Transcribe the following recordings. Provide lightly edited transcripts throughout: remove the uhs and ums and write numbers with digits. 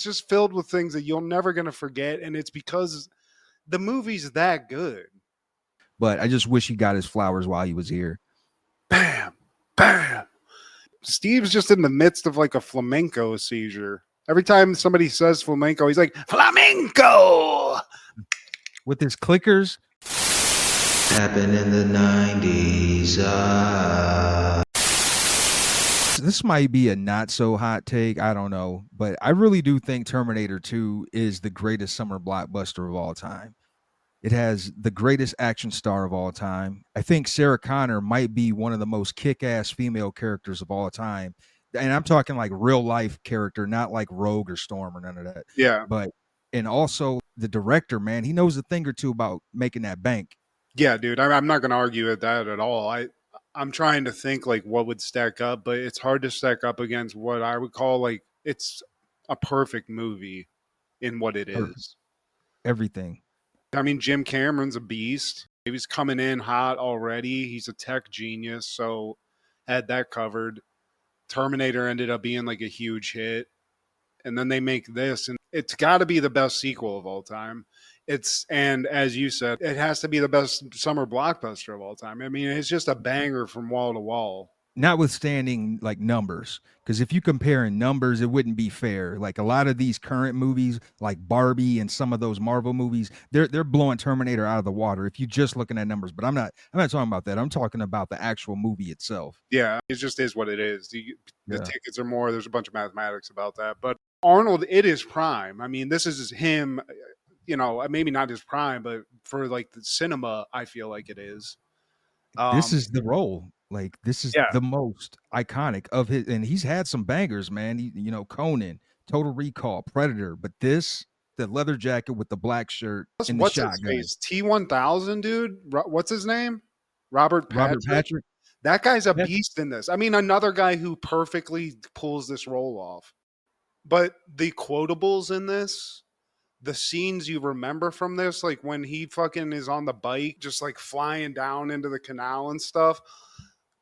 it's just filled with things that you're never going to forget. And it's because the movie's that good. But I just wish he got his flowers while he was here. Bam, bam. Steve's just in the midst of like a flamenco seizure. Every time somebody says flamenco, he's like, flamenco! With his clickers. Happened in the 90s. This might be a not so hot take. I don't know. But I really do think Terminator 2 is the greatest summer blockbuster of all time. It has the greatest action star of all time. I think Sarah Connor might be one of the most kick-ass female characters of all time. And I'm talking like real life character, not like Rogue or Storm or none of that. Yeah. But and also the director, man, he knows a thing or two about making that bank. Yeah, dude. I'm not going to argue with that at all. I'm trying to think like what would stack up, but it's hard to stack up against what I would call like it's a perfect movie in what it is. Everything. I mean, Jim Cameron's a beast. He was coming in hot already. He's a tech genius, so had that covered. Terminator ended up being like a huge hit. And then they make this, and it's got to be the best sequel of all time. And as you said, it has to be the best summer blockbuster of all time. I mean, it's just a banger from wall to wall. Notwithstanding like numbers, because if you compare in numbers, it wouldn't be fair. Like a lot of these current movies, like Barbie and some of those Marvel movies, they're blowing Terminator out of the water if you're just looking at numbers. But I'm not talking about that. I'm talking about the actual movie itself. Yeah, it just is what it is. The tickets are more. There's a bunch of mathematics about that. But Arnold, it is prime. I mean, this is him. You know, maybe not his prime, but for like the cinema, I feel like it is. This is the role. Like this is the most iconic of his, and he's had some bangers, man. Conan, Total Recall, Predator, but this, the leather jacket with the black shirt and the shotgun. His face? T-1000, dude. What's his name? Robert Patrick. That guy's a beast in this. I mean, another guy who perfectly pulls this role off. But the quotables in this, the scenes you remember from this, like when he fucking is on the bike, just like flying down into the canal and stuff,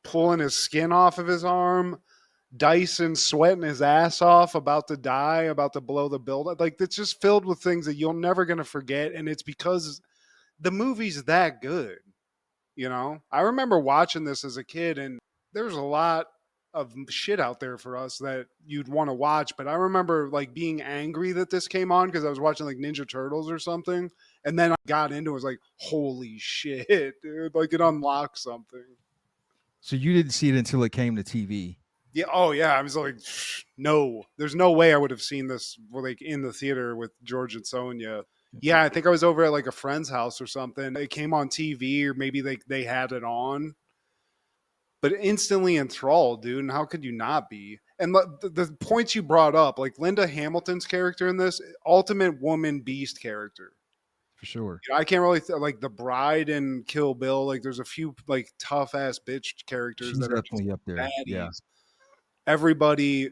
pulling his skin off of his arm, Dyson sweating his ass off, about to die, about to blow the building. Like, it's just filled with things that you're never going to forget. And it's because the movie's that good. You know, I remember watching this as a kid, and there's a lot of shit out there for us that you'd want to watch. But I remember like being angry that this came on because I was watching like Ninja Turtles or something. And then I got into it, was like, holy shit, dude. Like, it unlocked something. So you didn't see it until it came to TV? Yeah. Oh, yeah. I was like, no, there's no way I would have seen this like in the theater with George and Sonia. Yeah, I think I was over at like a friend's house or something. It came on TV, or maybe they had it on. But instantly enthralled, dude. And how could you not be? And the points you brought up, like Linda Hamilton's character in this, ultimate woman beast character. For sure. I can't really like the bride in Kill Bill. Like, there's a few like tough ass bitch characters. She's that are definitely up there. Baddies. Yeah. Everybody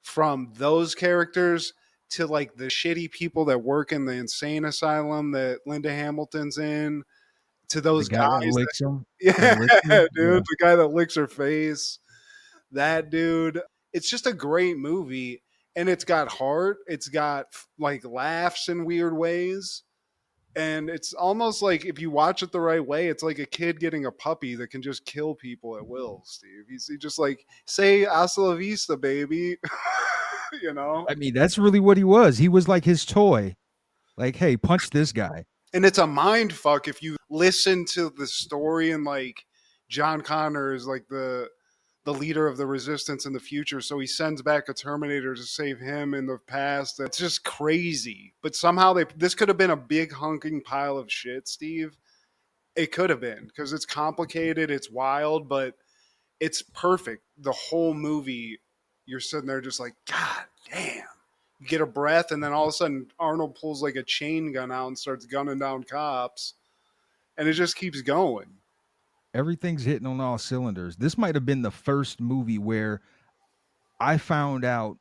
from those characters to like the shitty people that work in the insane asylum that Linda Hamilton's in, to those guys that licks him. Yeah, dude, the guy that licks her face. That dude. It's just a great movie, and it's got heart. It's got like laughs in weird ways. And it's almost like if you watch it the right way, it's like a kid getting a puppy that can just kill people at will, Steve. He just like, say hasta la vista, baby. You know? I mean, that's really what he was. He was like his toy. Like, hey, punch this guy. And it's a mind fuck if you listen to the story, and like John Connor is like the leader of the resistance in the future, so he sends back a Terminator to save him in the past. It's just crazy. But somehow this could have been a big hunking pile of shit, Steve. It could have been, because it's complicated, it's wild, but it's perfect. The whole movie, you're sitting there just like, God damn. You get a breath, and then all of a sudden Arnold pulls like a chain gun out and starts gunning down cops, and it just keeps going. Everything's hitting on all cylinders. This might have been the first movie where I found out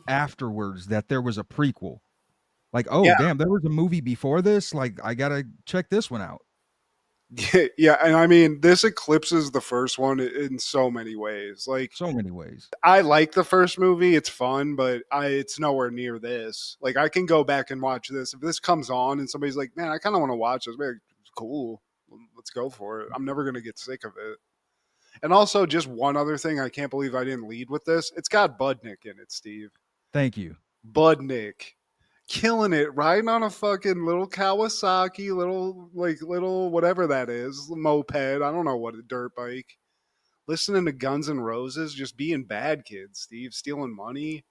afterwards that there was a prequel. Like, oh, damn, there was a movie before this? Like, I got to check this one out. Yeah, and I mean, this eclipses the first one in so many ways. Like, So many ways. I like the first movie; it's fun, but it's nowhere near this. Like, I can go back and watch this if this comes on, and somebody's like, "Man, I kind of want to watch this." Man, cool, let's go for it. I'm never gonna get sick of it. And also, just one other thing, I can't believe I didn't lead with this. It's got Budnick in it, Steve. Thank you. Budnick. Killing it, riding on a fucking little Kawasaki, little whatever that is, moped. I don't know what, a dirt bike. Listening to Guns N' Roses, just being bad kids, Steve, stealing money,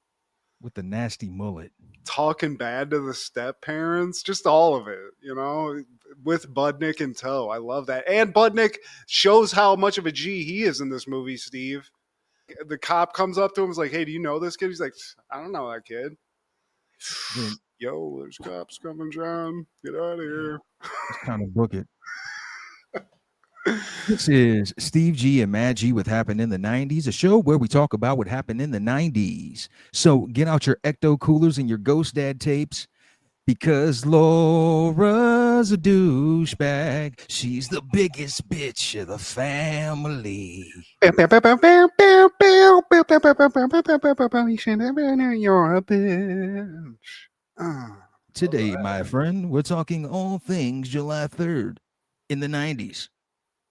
With the nasty mullet. talking bad to the step parents, just all of it, with Budnick in tow. I love that. And Budnick shows how much of a G he is in this movie, Steve. The cop comes up to him, is like, "Hey, do you know this kid?" He's like, "I don't know that kid." Then Yo, there's cops coming, John. Get out of here. it's time to book it. This is Steve G and Mad G with Happened in the 90s, a show where we talk about what happened in the 90s. So get out your ecto coolers and your Ghost Dad tapes because Laura's a douchebag. She's the biggest bitch of the family. You're a bitch. Today, my friend, we're talking all things July 3rd in the 90s.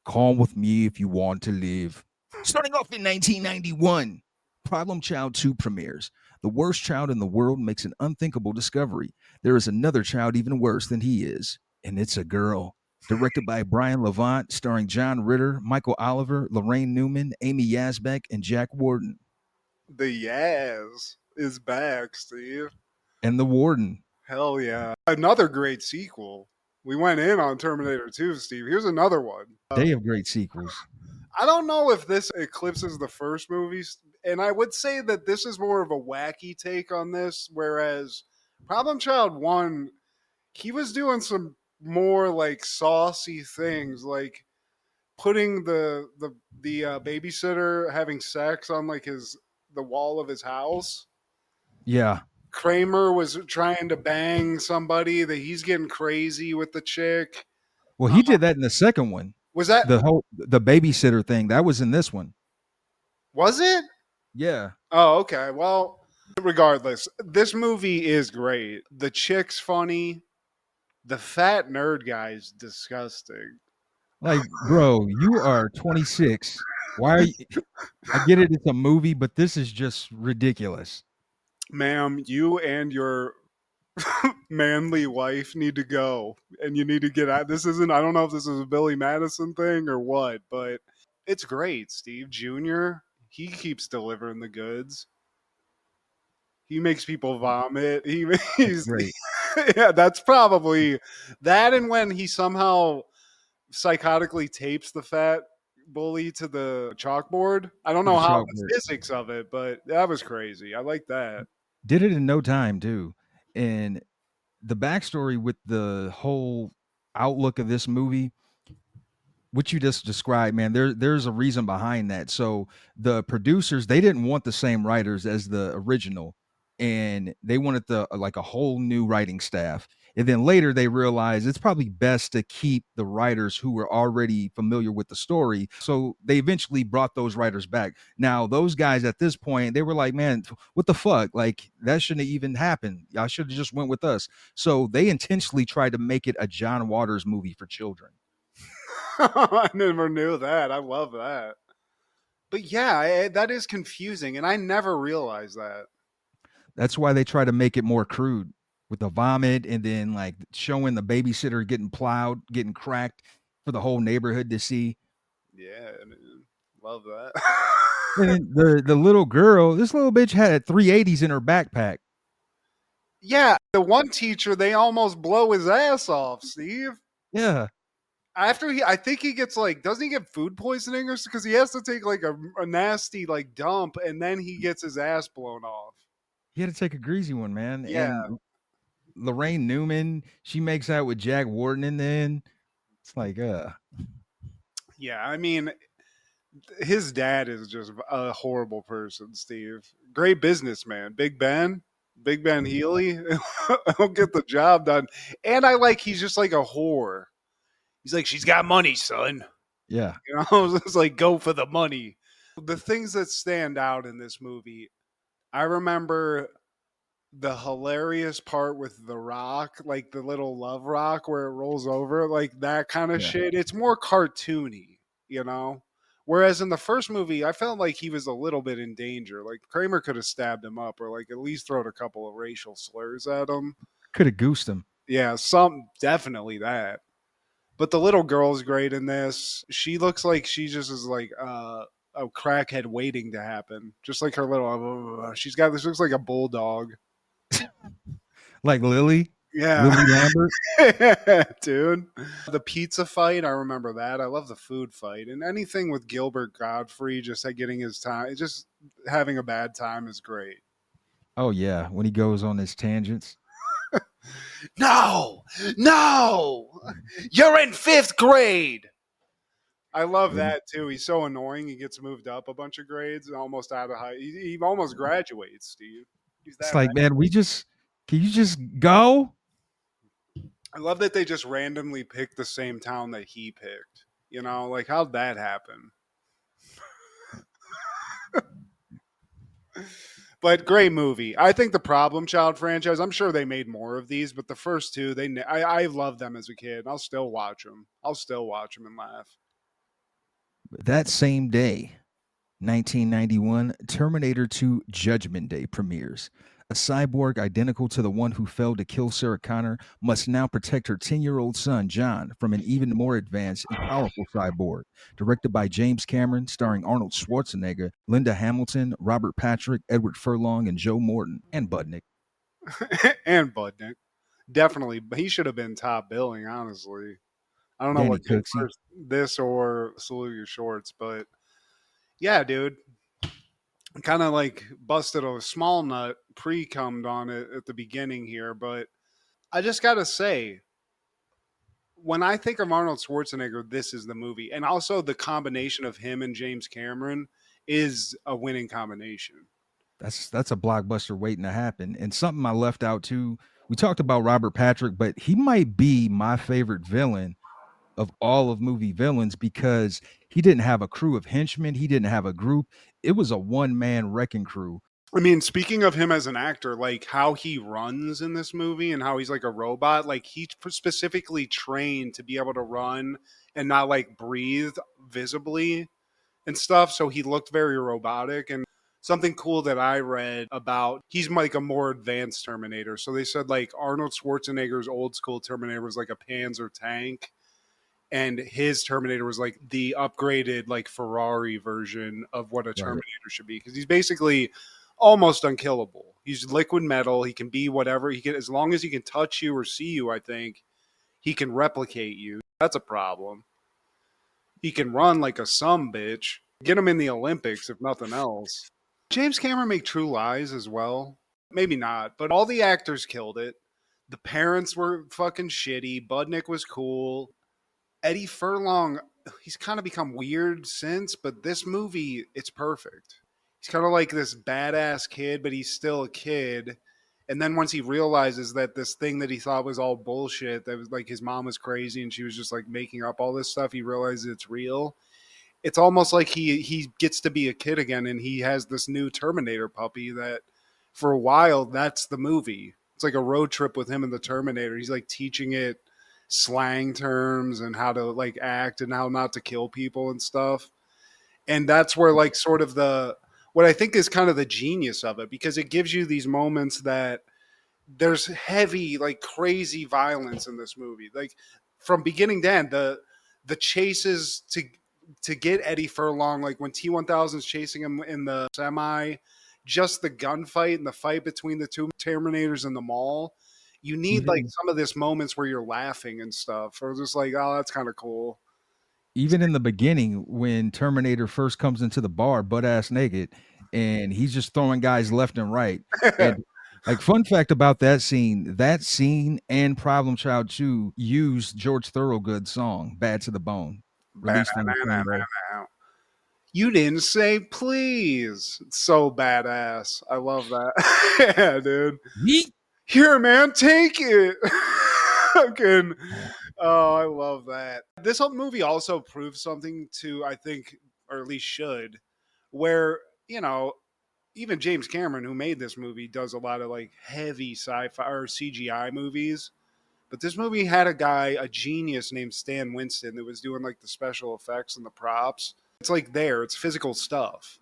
Call with me if you want to live. Starting off in 1991, Problem Child 2 premieres. The worst child in the world makes an unthinkable discovery. There is another child even worse than he is, and it's a girl. Directed by Brian Levant, starring John Ritter, Michael Oliver, Lorraine Newman, Amy Yazbek, and Jack Warden. The Yaz is back, Steve. And the Warden. Hell yeah. Another great sequel. We went in on Terminator 2, Steve. Here's another one. They have great sequels. I don't know if this eclipses the first movies, and I would say that this is more of a wacky take on this, whereas Problem Child 1, he was doing some more like saucy things, like putting the babysitter having sex on like the wall of his house. Yeah. Kramer was trying to bang somebody that he's getting crazy with the chick. Well, he did that in the second one. Was that the babysitter thing? That was in this one. Was it? Yeah. Oh, okay. Well, regardless, this movie is great. The chick's funny. The fat nerd guy's disgusting. Like, bro, you are 26. Why are you? I get it, it's a movie, but this is just ridiculous. Ma'am, you and your manly wife need to go, and you need to get out. This isn't, I don't know if this is a Billy Madison thing or what, but it's great. Steve Jr., he keeps delivering the goods. He makes people vomit. He's Great. Yeah, that's probably that. And when he somehow psychotically tapes the fat bully to the chalkboard, I don't know how the physics of it, but that was crazy. I like that. Did it in no time too. And the backstory with the whole outlook of this movie, what you just described, man, there's a reason behind that. So the producers, they didn't want the same writers as the original, and they wanted like a whole new writing staff. And then later they realized it's probably best to keep the writers who were already familiar with the story. So they eventually brought those writers back. Now, those guys at this point, they were like, man, what the fuck? Like, that shouldn't have even happened. Y'all should have just went with us. So they intentionally tried to make it a John Waters movie for children. I never knew that. I love that. But yeah, that is confusing, and I never realized that. That's why they try to make it more crude with the vomit and then like showing the babysitter getting plowed, getting cracked for the whole neighborhood to see. Yeah, man. Love that. And the little girl, this little bitch had 380s in her backpack. Yeah, the one teacher, they almost blow his ass off, Steve. Yeah. After I think he gets like, doesn't he get food poisoning or because he has to take like a nasty like dump and then he gets his ass blown off. He had to take a greasy one, man. Yeah. And Lorraine Newman, she makes out with Jack Warden, and then it's like, Yeah, I mean, his dad is just a horrible person, Steve. Great businessman. Big Ben Healy. He'll get the job done. And I like he's just like a whore. He's like, she's got money, son. Yeah. You know, it's like, go for the money. The things that stand out in this movie, I remember the hilarious part with the rock, like the little love rock where it rolls over, like that kind of Yeah. shit. It's more cartoony, you know? Whereas in the first movie, I felt like he was a little bit in danger. Like Kramer could have stabbed him up or like at least thrown a couple of racial slurs at him. Could have goosed him. Yeah, some definitely that. But the little girl's great in this. She looks like she just is like a crackhead waiting to happen. Just like her little she's got this looks like a bulldog. Like Lily Yeah. Lambert. Dude. The pizza fight, I remember that. I love the food fight. And anything with Gilbert Godfrey just like getting his time, just having a bad time is great. Oh yeah, when he goes on his tangents. No, you're in 5th grade. I love that too. He's so annoying. He gets moved up a bunch of grades, almost out of high. He almost graduates, Steve. He's that It's like, bad. man, can you just go? I love that they just randomly picked the same town that he picked. You know, like how'd that happen? But great movie. I think the Problem Child franchise, I'm sure they made more of these, but the first two, I loved them as a kid. I'll still watch them. And laugh. That same day, 1991, Terminator 2 Judgment Day premieres. A cyborg identical to the one who failed to kill Sarah Connor must now protect her 10-year-old son, John, from an even more advanced and powerful cyborg. Directed by James Cameron, starring Arnold Schwarzenegger, Linda Hamilton, Robert Patrick, Edward Furlong, and Joe Morton, and Budnick. And Budnick. Definitely. He should have been top billing, honestly. I don't know Danny what came Cooksey. first, this or Salute Your Shorts, but yeah, dude. Kind of like busted a small nut, pre-cummed on it at the beginning here, but I just gotta say, when I think of Arnold Schwarzenegger, this is the movie. And also the combination of him and James Cameron is a winning combination. That's a blockbuster waiting to happen. And something I left out too. We talked about Robert Patrick, but he might be my favorite villain of all of movie villains because he didn't have a crew of henchmen. He didn't have a group. It was a one-man wrecking crew. I mean, speaking of him as an actor, like how he runs in this movie and how he's like a robot, like he's specifically trained to be able to run and not like breathe visibly and stuff. So he looked very robotic. And something cool that I read about, he's like a more advanced Terminator. So they said like Arnold Schwarzenegger's old school Terminator was like a Panzer tank. And his Terminator was like the upgraded like Ferrari version of what a Terminator should be. Because he's basically almost unkillable. He's liquid metal. He can be whatever he can, as long as he can touch you or see you. I think he can replicate you. That's a problem. He can run like a bitch. Get him in the Olympics if nothing else. James Cameron made True Lies as well. Maybe not, but all the actors killed it. The parents were fucking shitty. Budnick was cool. Eddie Furlong, he's kind of become weird since, but this movie, it's perfect. He's kind of like this badass kid, but he's still a kid. And then once he realizes that this thing that he thought was all bullshit, that was like his mom was crazy and she was just like making up all this stuff, he realizes it's real. It's almost like he gets to be a kid again, and he has this new Terminator puppy that for a while, that's the movie. It's like a road trip with him and the Terminator. He's like teaching it slang terms and how to like act and how not to kill people and stuff. And that's where like sort of what I think is kind of the genius of it, because it gives you these moments that there's heavy, like crazy violence in this movie. Like from beginning to end, the chases to get Eddie Furlong, like when T-1000 is chasing him in the semi, just the gunfight and the fight between the two Terminators in the mall. You need like some of this moments where you're laughing and stuff, or just like, oh, that's kind of cool. Even in the beginning, when Terminator first comes into the bar, butt ass naked, and he's just throwing guys left and right. And like fun fact about that scene and Problem Child 2 used George Thorogood's song "Bad to the Bone," released on the same day. You didn't say please. It's so badass. I love that. Yeah, dude. Yeet. Here, man, take it. Fucking Oh, I love that. This whole movie also proves something to, I think, or at least should, where, you know, even James Cameron, who made this movie, does a lot of like heavy sci-fi or CGI movies. But this movie had a guy, a genius named Stan Winston, that was doing like the special effects and the props. It's like it's physical stuff.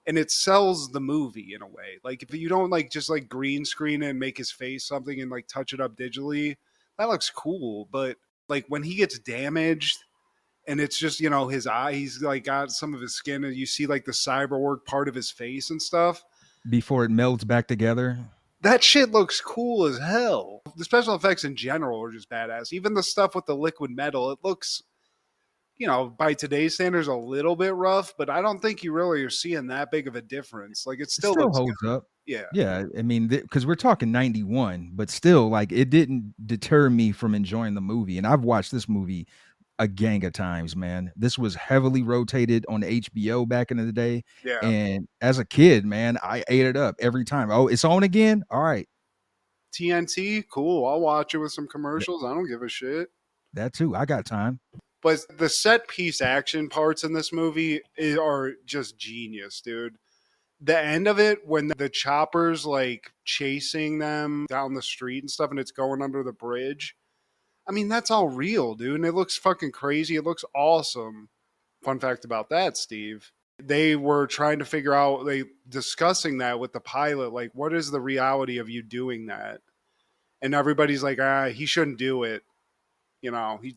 And it sells the movie in a way. Like if you don't like just like green screen it and make his face something and like touch it up digitally, that looks cool. But like when he gets damaged and it's just, his eye, he's like got some of his skin and you see like the cyberwork part of his face and stuff. Before it melts back together. That shit looks cool as hell. The special effects in general are just badass. Even the stuff with the liquid metal, it looks, by today's standards, a little bit rough, but I don't think you really are seeing that big of a difference. Like it It still still looks holds good. up. Yeah. Yeah, I mean, because we're talking 91, but still, like, it didn't deter me from enjoying the movie. And I've watched this movie a gang of times, man. This was heavily rotated on HBO back in the day. Yeah. And as a kid, man, I ate it up every time. Oh, it's on again? All right. TNT, cool. I'll watch it with some commercials. I don't give a shit. That too. I got time. But the set piece action parts in this movie are just genius, dude. The end of it, when the chopper's like chasing them down the street and stuff, and it's going under the bridge. I mean, that's all real, dude. And it looks fucking crazy. It looks awesome. Fun fact about that, Steve. They were trying to figure out, discussing that with the pilot, like, what is the reality of you doing that? And everybody's like, he shouldn't do it.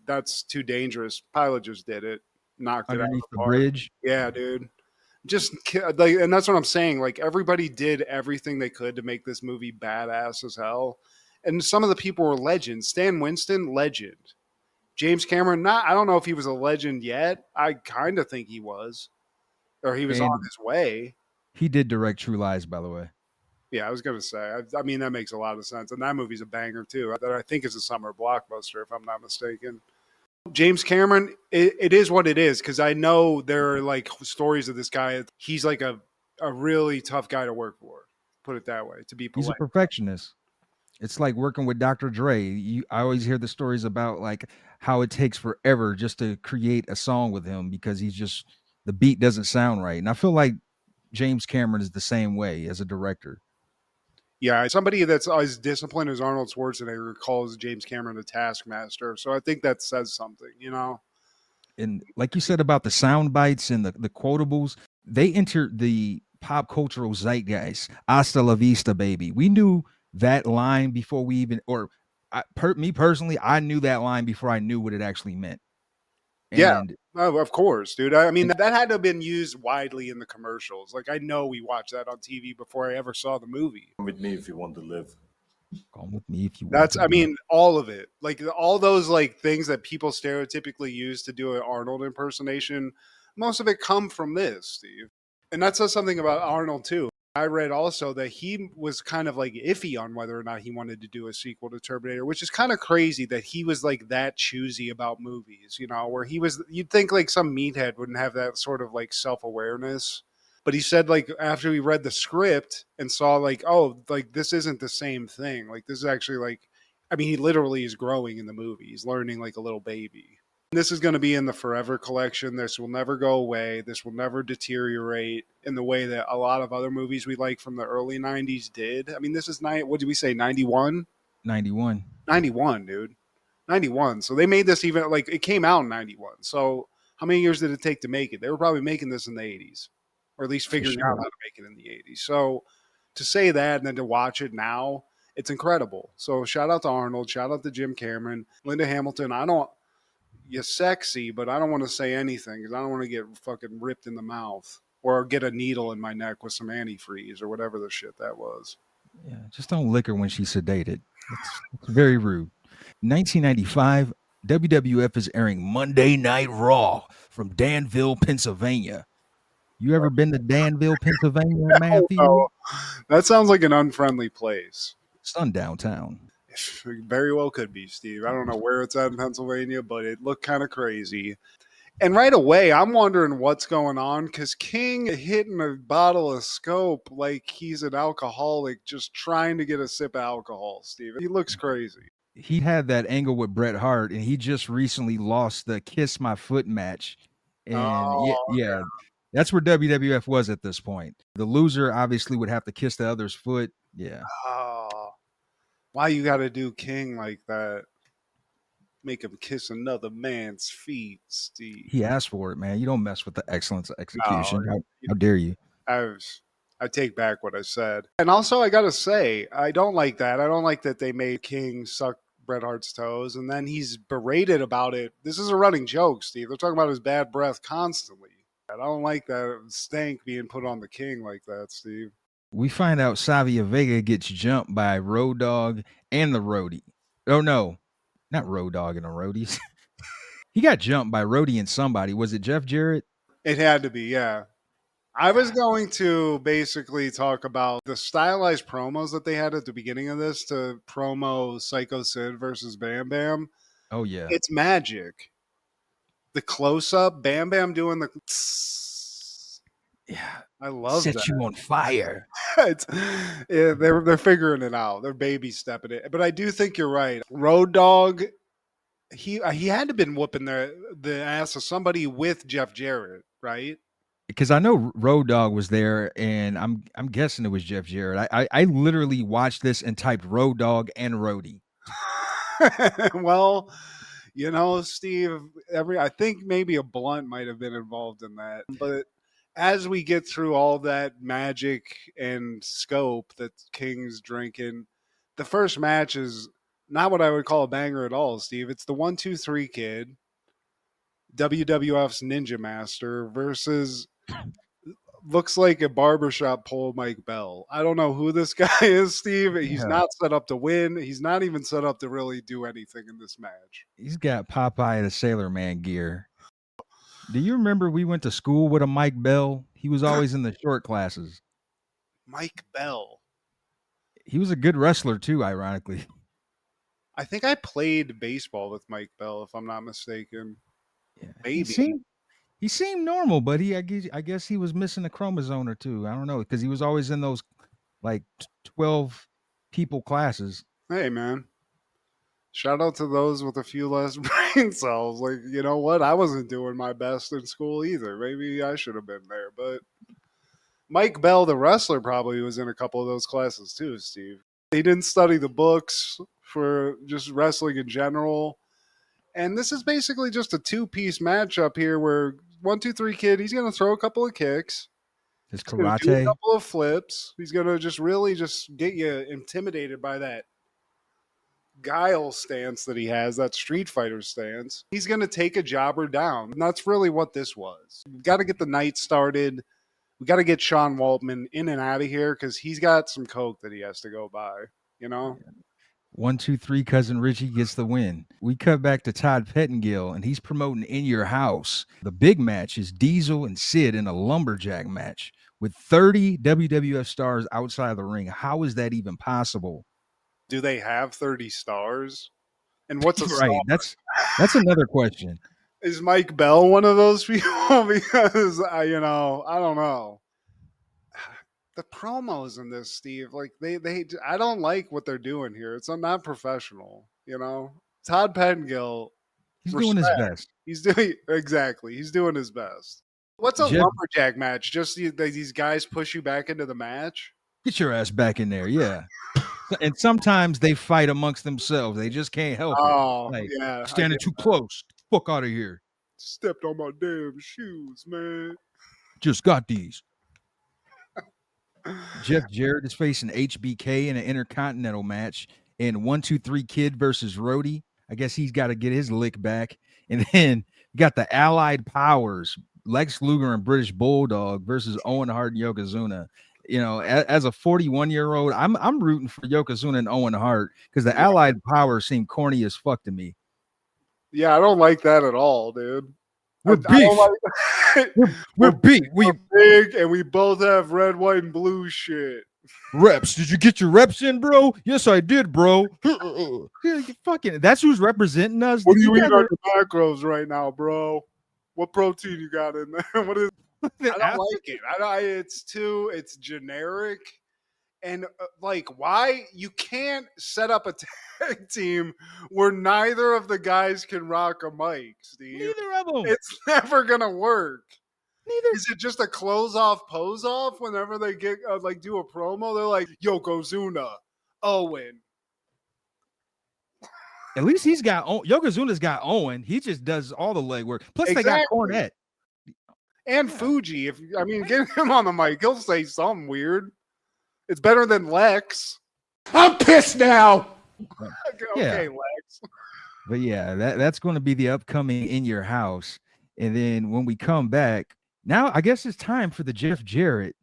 That's too dangerous. Pilot just did it, knocked it out of Underneath the the park. bridge. Yeah, dude. Just like, and that's what I'm saying. Like everybody did everything they could to make this movie badass as hell. And some of the people were legends. Stan Winston, legend. James Cameron, not. I don't know if he was a legend yet. I kind of think he was, or he was on And his way. he did direct True Lies, by the way. Yeah, I was gonna say. I mean, that makes a lot of sense, and that movie's a banger too. That I think is a summer blockbuster, if I'm not mistaken. James Cameron, it is what it is, because I know there are like stories of this guy. He's like a really tough guy to work for. Put it that way, to be He's a polite. perfectionist. It's like working with Dr. Dre. I always hear the stories about like how it takes forever just to create a song with him because the beat doesn't sound right. And I feel like James Cameron is the same way as a director. Yeah, somebody that's as disciplined as Arnold Schwarzenegger calls James Cameron a taskmaster. So I think that says something. And like you said about the sound bites and the quotables, they entered the pop cultural zeitgeist. Hasta la vista, baby. We knew that line before we even, or me personally, I knew that line before I knew what it actually meant. Yeah, And of course, dude. I mean, that had to have been used widely in the commercials. Like, I know we watched that on TV before I ever saw the movie. Come with me if you want to live. come with me if you want. That's, to I live. mean, all of it. Like, all those, like, things that people stereotypically use to do an Arnold impersonation, most of it come from this, Steve. And that says something about Arnold, too. I read also that he was kind of like iffy on whether or not he wanted to do a sequel to Terminator, which is kind of crazy that he was like that choosy about movies, where you'd think like some meathead wouldn't have that sort of like self awareness. But he said like after he read the script and saw like, oh, like this isn't the same thing. Like this is actually like, I mean, he literally is growing in the movie. He's learning like a little baby. This is going to be in the forever collection. This will never go away. This will never deteriorate in the way that a lot of other movies we like from the early 90s did. I mean, this is what did we say, 91? 91. 91, dude. 91. So they made this even like it came out in 91. So how many years did it take to make it? They were probably making this in the 80s, or at least figuring out how to make it in the 80s. So to say that and then to watch it now, it's incredible. So shout out to Arnold, shout out to Jim Cameron, Linda Hamilton. You're sexy, but I don't want to say anything because I don't want to get fucking ripped in the mouth or get a needle in my neck with some antifreeze or whatever the shit that was. Yeah, just don't lick her when she's sedated. It's very rude. 1995, WWF is airing Monday Night Raw from Danville, Pennsylvania. You ever been to Danville, Pennsylvania, Matthew? Oh, that sounds like an unfriendly place. Sun downtown. Very well could be, Steve. I don't know where it's at in Pennsylvania, but it looked kind of crazy. And right away, I'm wondering what's going on because King hitting a bottle of Scope like he's an alcoholic, just trying to get a sip of alcohol, Steve. He looks crazy. He had that angle with Bret Hart, and he just recently lost the Kiss My Foot match. And Oh, yeah, that's where WWF was at this point. The loser obviously would have to kiss the other's foot. Yeah. oh. Why you got to do King like that? Make him kiss another man's feet, Steve. He asked for it, man. You don't mess with the excellence of No, execution. How dare you? I take back what I said. And also, I gotta say, I don't like that. I don't like that they made King suck Bret Hart's toes, and then he's berated about it. This is a running joke, Steve. They're talking about his bad breath constantly. I don't like that stank being put on the King like that, Steve. We find out Savia Vega gets jumped by Road Dogg and the Roadie. Oh no, not Road Dogg and the Roadies. He got jumped by Roadie and somebody. Was it Jeff Jarrett? It had to be, yeah. I was going to basically talk about the stylized promos that they had at the beginning of this to promo Psycho Sid versus Bam Bam. Oh yeah. It's magic. The close up, Bam Bam doing the. Yeah. I love Set that. you on fire. Yeah, they're figuring it out. They're baby stepping it. But I do think you're right. Road Dogg, he had to been whooping the ass of somebody with Jeff Jarrett, right? Because I know Road Dogg was there, and I'm guessing it was Jeff Jarrett. I literally watched this and typed Road Dogg and Roadie. Well, you know, Steve, I think maybe a blunt might have been involved in that. But as we get through all that magic and scope that King's drinking, the first match is not what I would call a banger at all, Steve. It's the 1-2-3 Kid, WWF's Ninja Master versus looks like a barbershop pole Mike Bell. I don't know who this guy is, Steve. He's not set up to win. He's not even set up to really do anything in this match. He's got Popeye the Sailor Man gear. Do you remember we went to school with a Mike Bell? He was always in the short classes. Mike Bell. He was a good wrestler too, ironically. I think I played baseball with Mike Bell, if I'm not mistaken. Yeah. Maybe. He seemed normal, but I guess he was missing a chromosome or two. I don't know, because he was always in those like 12 people classes. Hey, man. Shout out to those with a few less brain cells. Like, you know what? I wasn't doing my best in school either. Maybe I should have been there. But Mike Bell, the wrestler, probably was in a couple of those classes too, Steve. He didn't study the books for just wrestling in general. And this is basically just a two-piece matchup here where 1-2-3 Kid, he's going to throw a couple of kicks. His He's gonna do a karate. couple of flips. He's going to just really just get you intimidated by that guile stance that he has, that Street Fighter stance. He's going to take a jobber down. And that's really what this was. We've got to get the night started. We got to get Sean Waltman in and out of here because he's got some coke that he has to go by, you know? 1-2-3 Cousin Richie gets the win. We cut back to Todd Pettengill, and he's promoting In Your House. The big match is Diesel and Sid in a lumberjack match with 30 WWF stars outside the ring. How is that even possible? Do they have 30 stars? And what's a right? star? That's another question. Is Mike Bell one of those people? Because I don't know. The promos in this, Steve, like I don't like what they're doing here. It's not professional, you know. Todd Pettengill, he's doing his best. He's doing his best. What's a lumberjack match? Just these guys push you back into the match? Get your ass back in there, yeah. And sometimes they fight amongst themselves. They just can't help it. Like, yeah. Standing too close. Fuck out of here. Stepped on my damn shoes, man. Just got these. Jeff Jarrett is facing HBK in an Intercontinental match in 1-2-3 Kid versus Roadie. I guess he's got to get his lick back. And then you got the Allied Powers, Lex Luger and British Bulldog versus Owen Hart and Yokozuna. You know, as a 41-year-old, I'm rooting for Yokozuna and Owen Hart because the Allied Powers seem corny as fuck to me. Yeah, I don't like that at all, dude. We're beef. We're beef. We're big, and we both have red, white, and blue shit. Reps. Did you get your reps in, bro? Yes, I did, bro. Fucking, that's who's representing us. What are you eating on the macros right now, bro? What protein you got in there? What is? I don't like it. It's generic. And like, why you can't set up a tag team where neither of the guys can rock a mic, Steve? Neither of them. It's never gonna work. Neither. Is it just a close off, pose off? Whenever they get like do a promo, they're like Yokozuna, Owen. At least he's got Yokozuna's got Owen. He just does all the legwork. Plus, they got Cornette and Fuji. Get him on the mic. He'll say something weird. It's better than Lex. I'm pissed now. Okay, Lex. But yeah, that's going to be the upcoming In Your House. And then when we come back, now I guess it's time for the Jeff Jarrett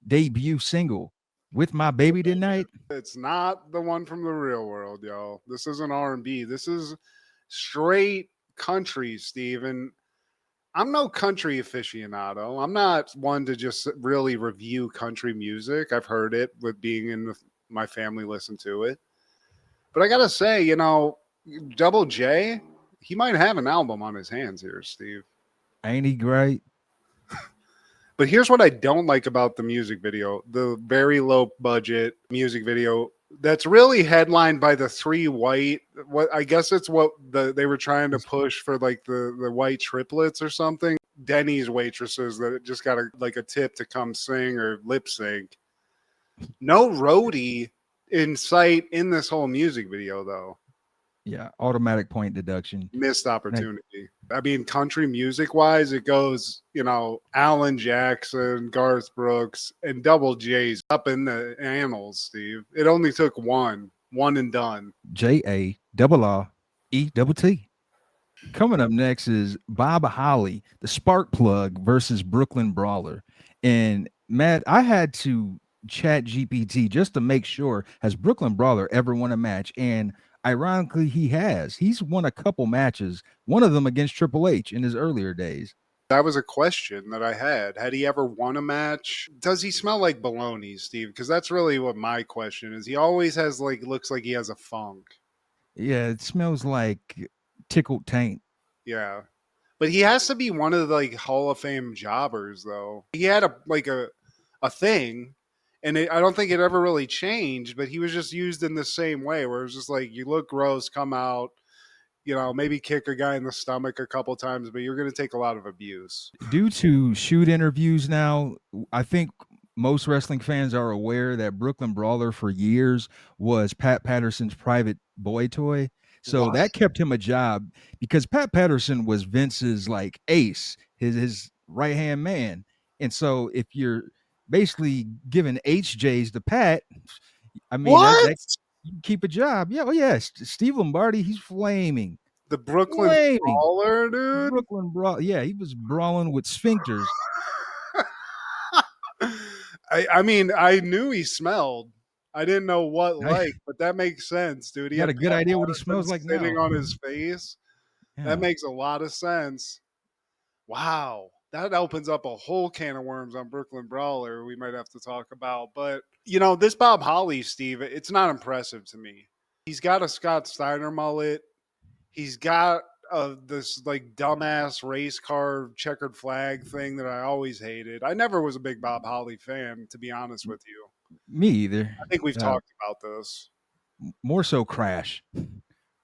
debut single, With My Baby Tonight. It's not the one from the real world, y'all. This isn't R&B. This is straight country, Steven. I'm no country aficionado. I'm not one to just really review country music. I've heard it with being in my family listen to it. But I got to say, Double J, he might have an album on his hands here, Steve. Ain't he great? But here's what I don't like about the music video. The very low budget music video that's really headlined by the three white, what I guess it's what they were trying to push for, like the white triplets or something. Denny's waitresses that just got a tip to come sing or lip sync. No roadie in sight in this whole music video though. Yeah, automatic point deduction. Missed opportunity. Country music wise, it goes, Alan Jackson, Garth Brooks, and Double J's up in the annals, Steve. It only took one and done. JARRETT. Coming up next is Bob Holly, the Spark Plug versus Brooklyn Brawler. And Matt, I had to chat GPT just to make sure, has Brooklyn Brawler ever won a match? And ironically, he has. He's won a couple matches, one of them against Triple H in his earlier days. That was a question that I had. Had he ever won a match? Does he smell like bologna, Steve? Because that's really what my question is. He always has looks like he has a funk. Yeah, it smells like tickled taint. Yeah. But he has to be one of the Hall of Fame jobbers, though. He had a thing. And I don't think it ever really changed, but he was just used in the same way where it was just like, you look gross, come out, maybe kick a guy in the stomach a couple times, but you're going to take a lot of abuse. Due to shoot interviews now, I think most wrestling fans are aware that Brooklyn Brawler for years was Pat Patterson's private boy toy. So that kept him a job because Pat Patterson was Vince's ace, his right-hand man. And so if you're basically giving HJs to Pat, that you keep a job. Yeah, Steve Lombardi, he's flaming. The Brooklyn Brawler, dude. Brooklyn Brawl. Yeah, he was brawling with sphincters. I knew he smelled. I didn't know what but that makes sense, dude. He had a good idea what he smells like sitting now. on his face. Yeah. That makes a lot of sense. Wow. That opens up a whole can of worms on Brooklyn Brawler we might have to talk about. But, this Bob Holly, Steve, it's not impressive to me. He's got a Scott Steiner mullet. He's got this dumbass race car checkered flag thing that I always hated. I never was a big Bob Holly fan, to be honest with you. Me either. I think we've talked about this. More so Crash.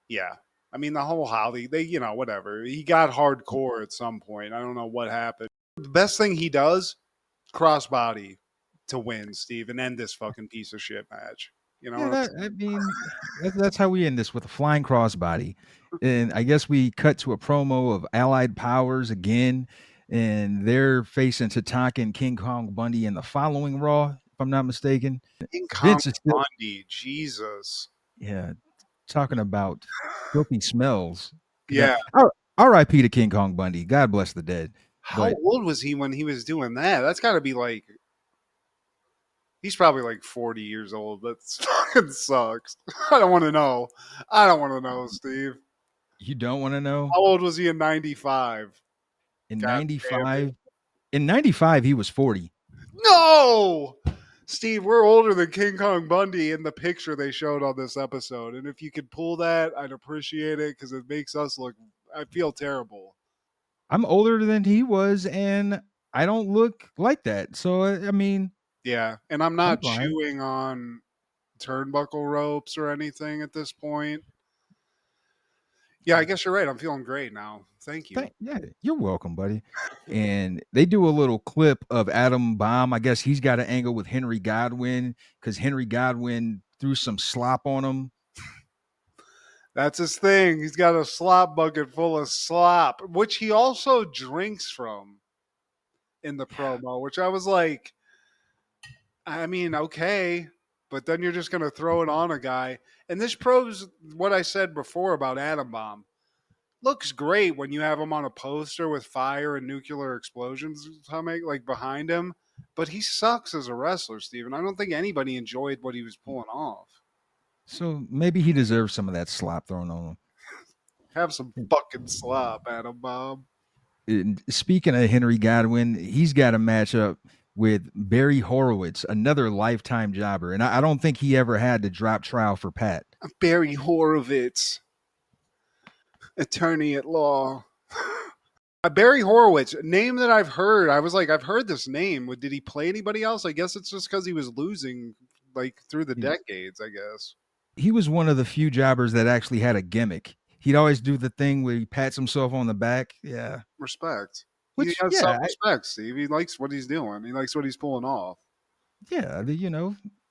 Yeah. The whole Holly, whatever. He got hardcore at some point. I don't know what happened. The best thing he does, crossbody to win, Steve, and end this fucking piece of shit match. That's how we end this, with a flying crossbody. And I guess we cut to a promo of Allied Powers again, and they're facing Tatanka and King Kong Bundy in the following Raw, if I'm not mistaken. King Kong Bundy, Jesus. Yeah, talking about filthy smells. Yeah. R.I.P. to King Kong Bundy. God bless the dead. How old was he when he was doing that? That's got to be he's probably 40 years old. That fucking sucks. I don't want to know. Steve. You don't want to know? How old was he in 95? In 95? In 95, he was 40. No! Steve, we're older than King Kong Bundy in the picture they showed on this episode. And if you could pull that, I'd appreciate it because it makes us I feel terrible. I'm older than he was, and I don't look like that. So I mean, Yeah, and I'm I'm not fine. chewing on turnbuckle ropes or anything at this point. Yeah, I guess you're right. I'm feeling great now. Thank you. Yeah, you're welcome, buddy. And they do a little clip of Adam Bomb. I guess he's got an angle with Henry Godwin because Henry Godwin threw some slop on him. That's his thing. He's got a slop bucket full of slop, which he also drinks from in the promo, which I was like, I mean, okay, but then you're just going to throw it on a guy. And this proves what I said before about Atom Bomb. Looks great when you have him on a poster with fire and nuclear explosions coming like behind him, but he sucks as a wrestler, Steven. I don't think anybody enjoyed what he was pulling off. So maybe he deserves some of that slop thrown on him. Have some fucking slop, Atom Bomb. And speaking of Henry Godwin, he's got a matchup with Barry Horowitz, another lifetime jobber. And I don't think he ever had to drop trial for Pat. Barry Horowitz, attorney at law. Barry Horowitz, name that I've heard. I was like, I've heard this name. Did he play anybody else? I guess it's just because he was losing like through the decades, I guess. He was one of the few jobbers that actually had a gimmick. He'd always do the thing where he pats himself on the back. Yeah. Respect. Which, he has yeah, self-respect, Steve. He likes what he's doing. He likes what he's pulling off. Yeah,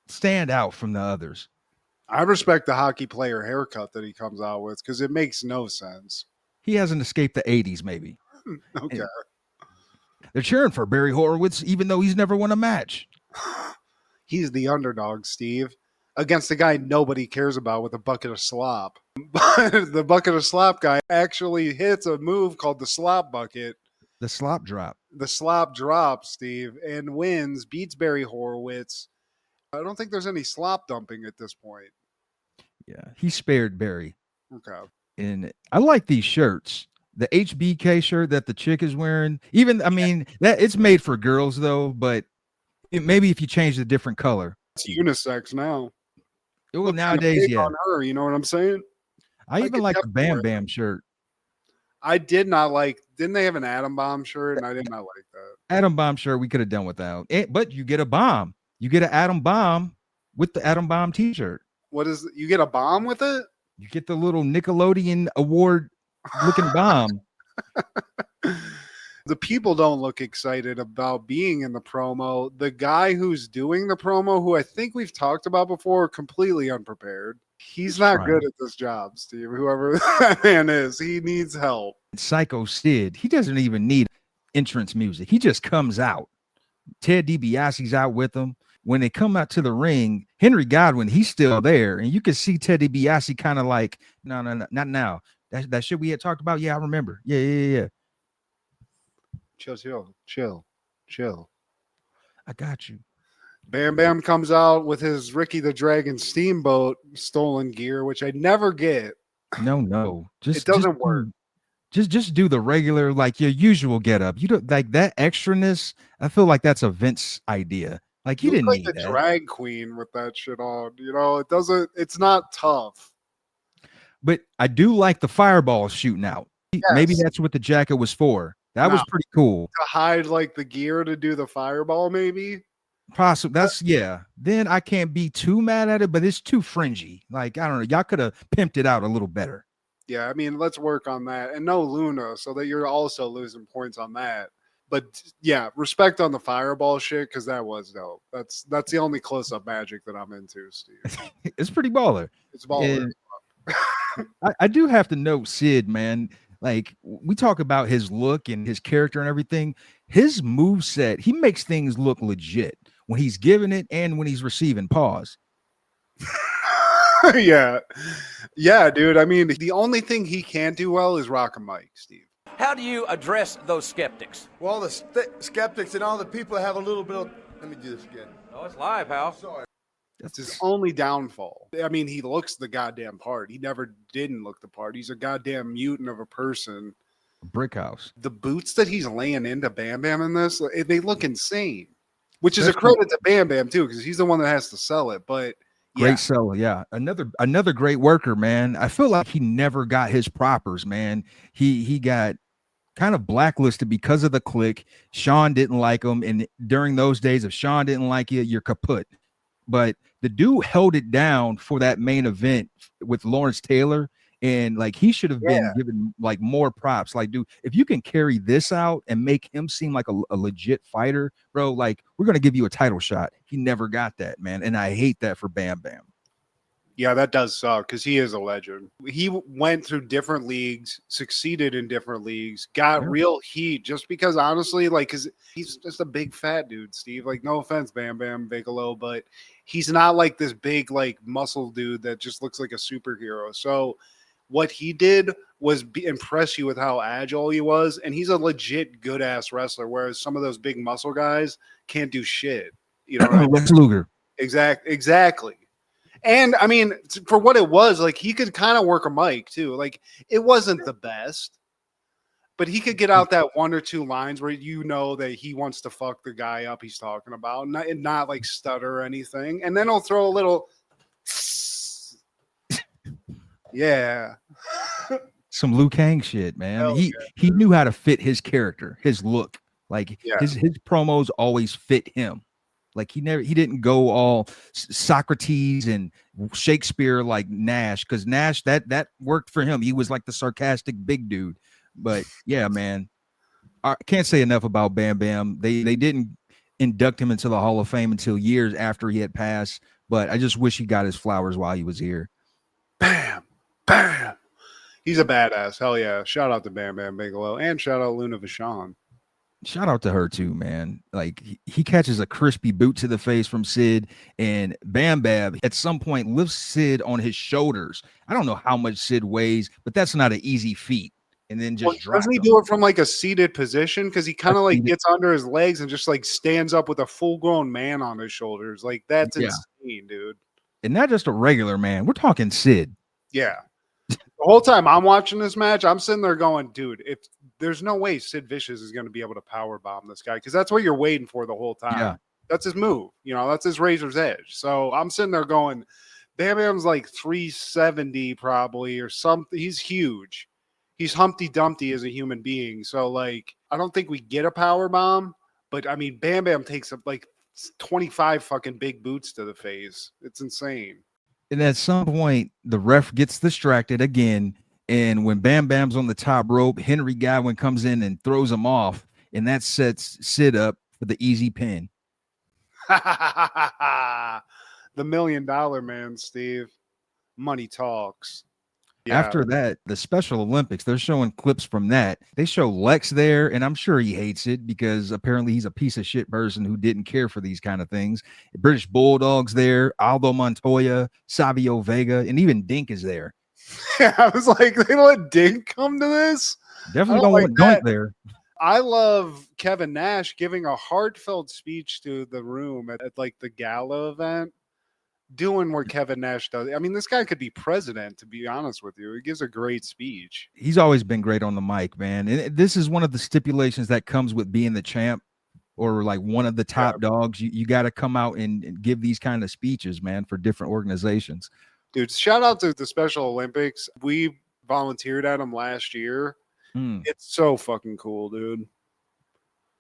stand out from the others. I respect the hockey player haircut that he comes out with because it makes no sense. He hasn't escaped the 80s, maybe. Okay. And they're cheering for Barry Horowitz, even though he's never won a match. He's the underdog, Steve, against a guy nobody cares about with a bucket of slop. But the bucket of slop guy actually hits a move called the slop bucket. The slop drop. The slop drop, Steve, and wins, beats Barry Horowitz. I don't think there's any slop dumping at this point. Yeah, he spared Barry. Okay. And I like these shirts. The HBK shirt that the chick is wearing. Even, I mean, that it's made for girls though, but maybe if you change the different color. It's unisex now. Well, nowadays, yeah. On her, you know what I'm saying? I even like the Bam Bam shirt. I did not like. Didn't they have an Atom Bomb shirt? And I did not like that. Atom Bomb shirt we could have done without. But you get a bomb. You get an Atom Bomb with the Atom Bomb T-shirt. What is it? You get a bomb with it? You get the little Nickelodeon award looking bomb. The people don't look excited about being in the promo. The guy who's doing the promo, who I think we've talked about before, completely unprepared. He's not good at this job, Steve. Whoever that man is, he needs help. Psycho Sid, he doesn't even need entrance music. He just comes out. Ted DiBiase's out with him. When they come out to the ring, Henry Godwin, he's still there. And you can see Ted DiBiase kind of like, no, not now. That shit we had talked about. Yeah, I remember. Yeah. Chill. I got you. Bam Bam comes out with his Ricky the Dragon Steamboat stolen gear, which I never get. No. It doesn't work. Just do the regular, like your usual getup. You don't like that extraness. I feel like that's a Vince idea. Like he didn't need the that. Drag queen with that shit on. You know, it doesn't. It's not tough. But I do like the fireball shooting out. Yes. Maybe that's what the jacket was for. That was pretty cool. To hide like the gear to do the fireball, maybe. Possible. That's yeah. Then I can't be too mad at it, but it's too fringy. Like I don't know. Y'all could have pimped it out a little better. Yeah, I mean, let's work on that. And no Luna, so that you're also losing points on that. But yeah, respect on the fireball shit because that was dope. That's the only close-up magic that I'm into, Steve. It's pretty baller. It's baller. I do have to note Sid, man. Like we talk about his look and his character and everything. His move set, he makes things look legit when he's giving it and when he's receiving pause. Yeah, dude. I mean, the only thing he can't do well is rock a mic, Steve. How do you address those skeptics? Well, the skeptics and all the people have a little bit of... Let me do this again. Oh, it's live, Hal. Sorry. That's his only downfall. I mean, he looks the goddamn part. He never didn't look the part. He's a goddamn mutant of a person. Brick house. The boots that he's laying into Bam Bam in this, they look insane. Which is a credit to Bam Bam, too, because he's the one that has to sell it. But great seller, yeah. Another great worker, man. I feel like he never got his propers, man. He got kind of blacklisted because of the clique. Sean didn't like him, and during those days, if Sean didn't like you, you're kaput. But the dude held it down for that main event with Lawrence Taylor, and like he should have been given like more props. Like, dude, if you can carry this out and make him seem like a legit fighter, bro, like we're gonna give you a title shot. He never got that, man, and I hate that for Bam Bam. Yeah, that does suck because he is a legend. He went through different leagues, succeeded in different leagues, got real heat just because, honestly, like, because he's just a big fat dude, Steve. Like, no offense, Bam Bam Bigelow, but he's not like this big, like, muscle dude that just looks like a superhero. So what he did was impress you with how agile he was, and he's a legit good ass wrestler. Whereas some of those big muscle guys can't do shit. You know, right? Lex Luger. Exactly. And I mean, for what it was, like he could kind of work a mic too. Like it wasn't the best, but he could get out that one or two lines where you know that he wants to fuck the guy up he's talking about, and not like stutter or anything. And then he'll throw a little, yeah, some Liu Kang shit, man. He knew how to fit his character, his look. Like his promos always fit him. Like he didn't go all Socrates and Shakespeare like Nash, because Nash that worked for him. He was like the sarcastic big dude. But yeah, man, I can't say enough about Bam Bam. They didn't induct him into the Hall of Fame until years after he had passed. But I just wish he got his flowers while he was here. Bam, bam. He's a badass. Hell yeah. Shout out to Bam Bam Bigelow and shout out Luna Vachon. Shout out to her too, man. Like he catches a crispy boot to the face from Sid, and Bam Bam at some point lifts Sid on his shoulders. I don't know how much Sid weighs, but that's not an easy feat. And then just doesn't he do it from like a seated position? Because he kind of like gets under his legs and just like stands up with a full grown man on his shoulders. Like that's insane, dude. And not just a regular man. We're talking Sid. Yeah. The whole time I'm watching this match, I'm sitting there going, dude, if there's no way Sid Vicious is going to be able to power bomb this guy, because that's what you're waiting for the whole time. Yeah. That's his move. You know, that's his razor's edge. So I'm sitting there going, Bam Bam's like 370 probably or something. He's huge. He's Humpty Dumpty as a human being. So like, I don't think we get a power bomb, but I mean, Bam Bam takes up like 25 fucking big boots to the face. It's insane. And at some point, the ref gets distracted again. And when Bam Bam's on the top rope, Henry Godwin comes in and throws him off. And that sets Sid up for the easy pin. The $1 million man, Steve. Money talks. Yeah. After that, the Special Olympics, they're showing clips from that. They show Lex there, and I'm sure he hates it because apparently he's a piece of shit person who didn't care for these kind of things. British Bulldogs there, Aldo Montoya, Savio Vega, and even Dink is there. Yeah, I was like, they let Dink come to this? Definitely don't want Dunk there. I love Kevin Nash giving a heartfelt speech to the room at like the gala event. Doing what Kevin Nash does. I mean, this guy could be president, to be honest with you. He gives a great speech. He's always been great on the mic, man. And this is one of the stipulations that comes with being the champ or like one of the top dogs. You got to come out and give these kind of speeches, man, for different organizations. Dude, shout out to the Special Olympics. We volunteered at them last year. It's so fucking cool, dude.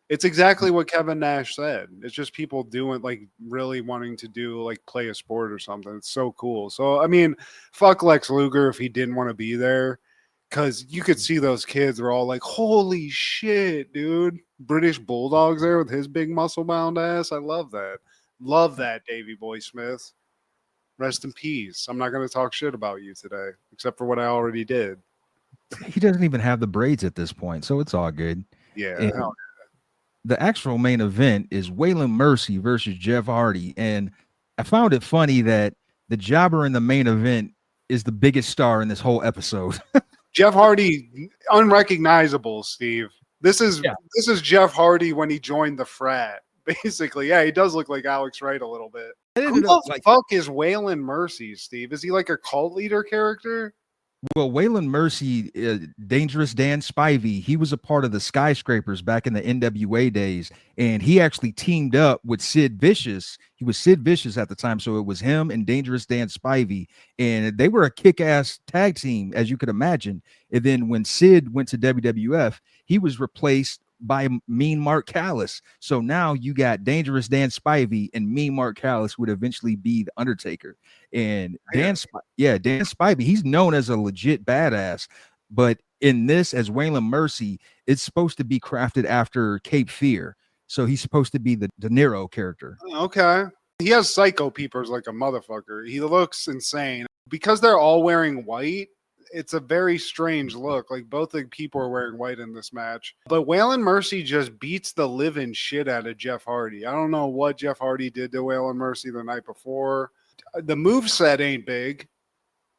It's exactly what Kevin Nash said. It's just people doing like really wanting to do like play a sport or something. It's so cool. So, I mean, fuck Lex Luger if he didn't want to be there, because you could see those kids were all like, holy shit, dude. British Bulldogs there with his big muscle bound ass. I love that. Love that, Davey Boy Smith. Rest in peace. I'm not going to talk shit about you today, except for what I already did. He doesn't even have the braids at this point, so it's all good. Yeah. The actual main event is Waylon Mercy versus Jeff Hardy. And I found it funny that the jobber in the main event is the biggest star in this whole episode. Jeff Hardy, unrecognizable, Steve. This is Jeff Hardy when he joined the frat. Basically, yeah, he does look like Alex Wright a little bit. Who the fuck is Waylon Mercy, Steve? Is he like a cult leader character? Well, Waylon Mercy, Dangerous Dan Spivey, he was a part of the Skyscrapers back in the NWA days, and he actually teamed up with Sid Vicious. He was Sid Vicious at the time, so it was him and Dangerous Dan Spivey, and they were a kick-ass tag team, as you could imagine. And then when Sid went to WWF, he was replaced by Mean Mark Callis. So now you got Dangerous Dan Spivey and Mean Mark Callis would eventually be the Undertaker. And Dan Spivey, he's known as a legit badass, but in this, as Waylon Mercy, it's supposed to be crafted after Cape Fear. So he's supposed to be the De Niro character. Okay. He has psycho peepers like a motherfucker. He looks insane. Because they're all wearing white, it's a very strange look. Like both the people are wearing white in this match. But Waylon Mercy just beats the living shit out of Jeff Hardy. I don't know what Jeff Hardy did to Waylon Mercy the night before. The moveset ain't big.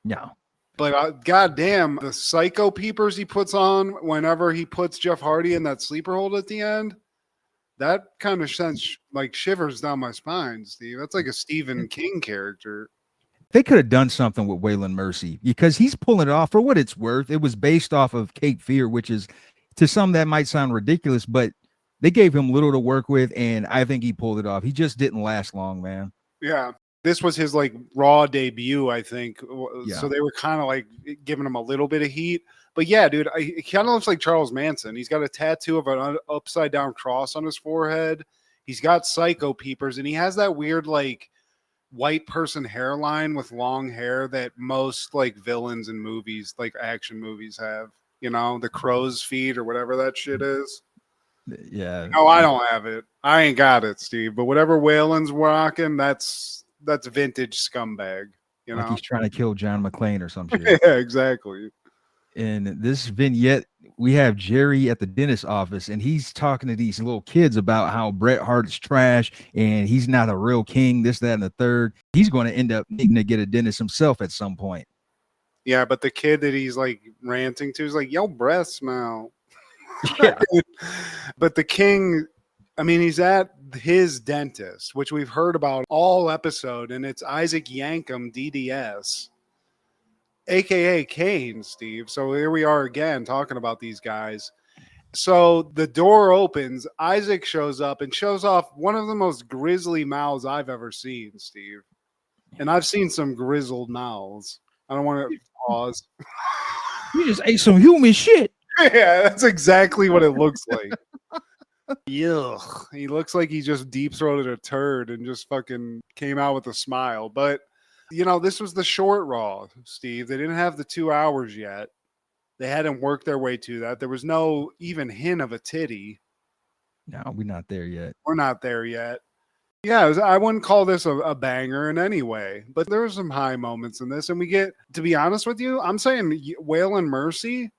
No. But goddamn, the psycho peepers he puts on whenever he puts Jeff Hardy in that sleeper hold at the end, that kind of sends like shivers down my spine, Steve. That's like a Stephen King character. They could have done something with Waylon Mercy because he's pulling it off for what it's worth. It was based off of Cape Fear, which is to some that might sound ridiculous, but they gave him little to work with, and I think he pulled it off. He just didn't last long, man. Yeah. This was his like Raw debut, I think. Yeah. So they were kind of like giving him a little bit of heat. But yeah, dude, he kind of looks like Charles Manson. He's got a tattoo of an upside down cross on his forehead. He's got psycho peepers, and he has that weird like white person hairline with long hair that most like villains in movies, like action movies, have. You know, the crow's feet or whatever that shit is. Yeah. No, I don't have it. I ain't got it, Steve. But whatever Waylon's rocking, that's vintage scumbag. You like know, he's trying to kill John McClane or some shit. Yeah, exactly. In this vignette, we have Jerry at the dentist office, and he's talking to these little kids about how Bret Hart's trash and he's not a real king, this, that, and the third. He's going to end up needing to get a dentist himself at some point. Yeah, but the kid that he's like ranting to is like, "Yo, breath smell." Yeah. But the king, I mean, he's at his dentist, which we've heard about all episode, and it's Isaac Yankem, DDS, aka Kane, Steve. So here we are again talking about these guys. So the door opens, Isaac shows up and shows off one of the most grisly mouths I've ever seen, Steve. And I've seen some grizzled mouths. I don't want to pause. You just ate some human shit. Yeah, that's exactly what it looks like. Yuck. He looks like he just deep throated a turd and just fucking came out with a smile. But, you know, this was the short Raw, Steve. They didn't have the 2 hours yet. They hadn't worked their way to that. There was no even hint of a titty. No, we're not there yet. We're not there yet. Yeah, I wouldn't call this a banger in any way, but there were some high moments in this. And we get, to be honest with you, I'm saying Waylon Mercy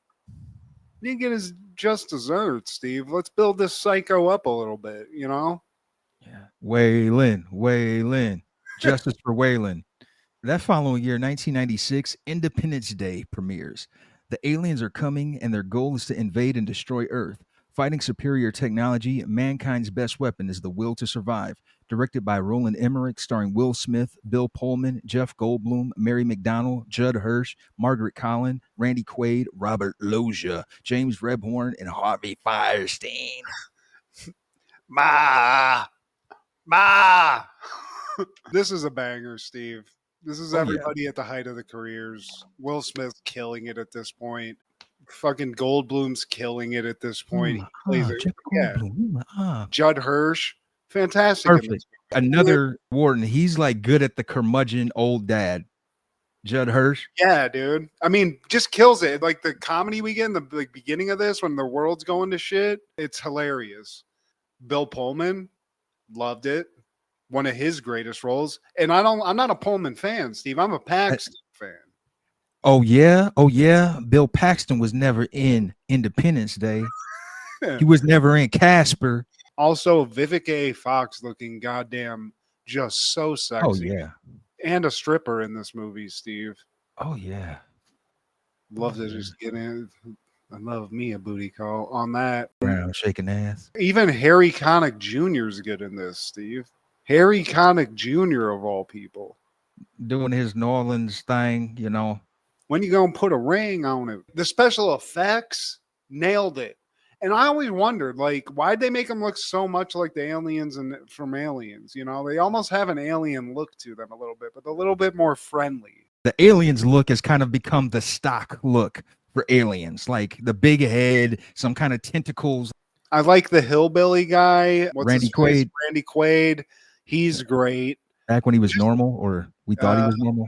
didn't get his just desserts, Steve. Let's build this psycho up a little bit, you know? Yeah. Waylon. Justice for Waylon. That following year, 1996, Independence Day premieres. The aliens are coming, and their goal is to invade and destroy Earth. Fighting superior technology, mankind's best weapon is the will to survive. Directed by Roland Emmerich, starring Will Smith, Bill Pullman, Jeff Goldblum, Mary McDonnell, Judd Hirsch, Margaret Collin, Randy Quaid, Robert Loggia, James Rebhorn, and Harvey Firestein. Ma! This is a banger, Steve. This is everybody at the height of the careers. Will Smith killing it at this point. Fucking Goldblum's killing it at this point. He plays it. Judd Hirsch, fantastic. Perfect. Another Warden. He's like good at the curmudgeon old dad. Judd Hirsch. Yeah, dude. I mean, just kills it. Like the comedy we get in the like, beginning of this when the world's going to shit, it's hilarious. Bill Pullman, loved it. One of his greatest roles. And I'm not a Pullman fan, Steve. I'm a Paxton fan. Oh yeah. Bill Paxton was never in Independence Day. He was never in Casper. Also, Vivica A. Fox looking goddamn just so sexy. Oh yeah. And a stripper in this movie, Steve. Oh yeah. Love to just get in. I love me a booty call on that. Brown shaking ass. Even Harry Connick Jr. is good in this, Steve. Harry Connick Jr. of all people. Doing his New Orleans thing, you know. When you gonna put a ring on it? The special effects nailed it. And I always wondered, like, why'd they make them look so much like the aliens and from Aliens? You know, they almost have an alien look to them a little bit, but a little bit more friendly. The aliens look has kind of become the stock look for aliens, like the big head, some kind of tentacles. I like the hillbilly guy. What's Randy his face? Quaid. Randy Quaid. He's great. Back when he was normal, or we thought he was normal.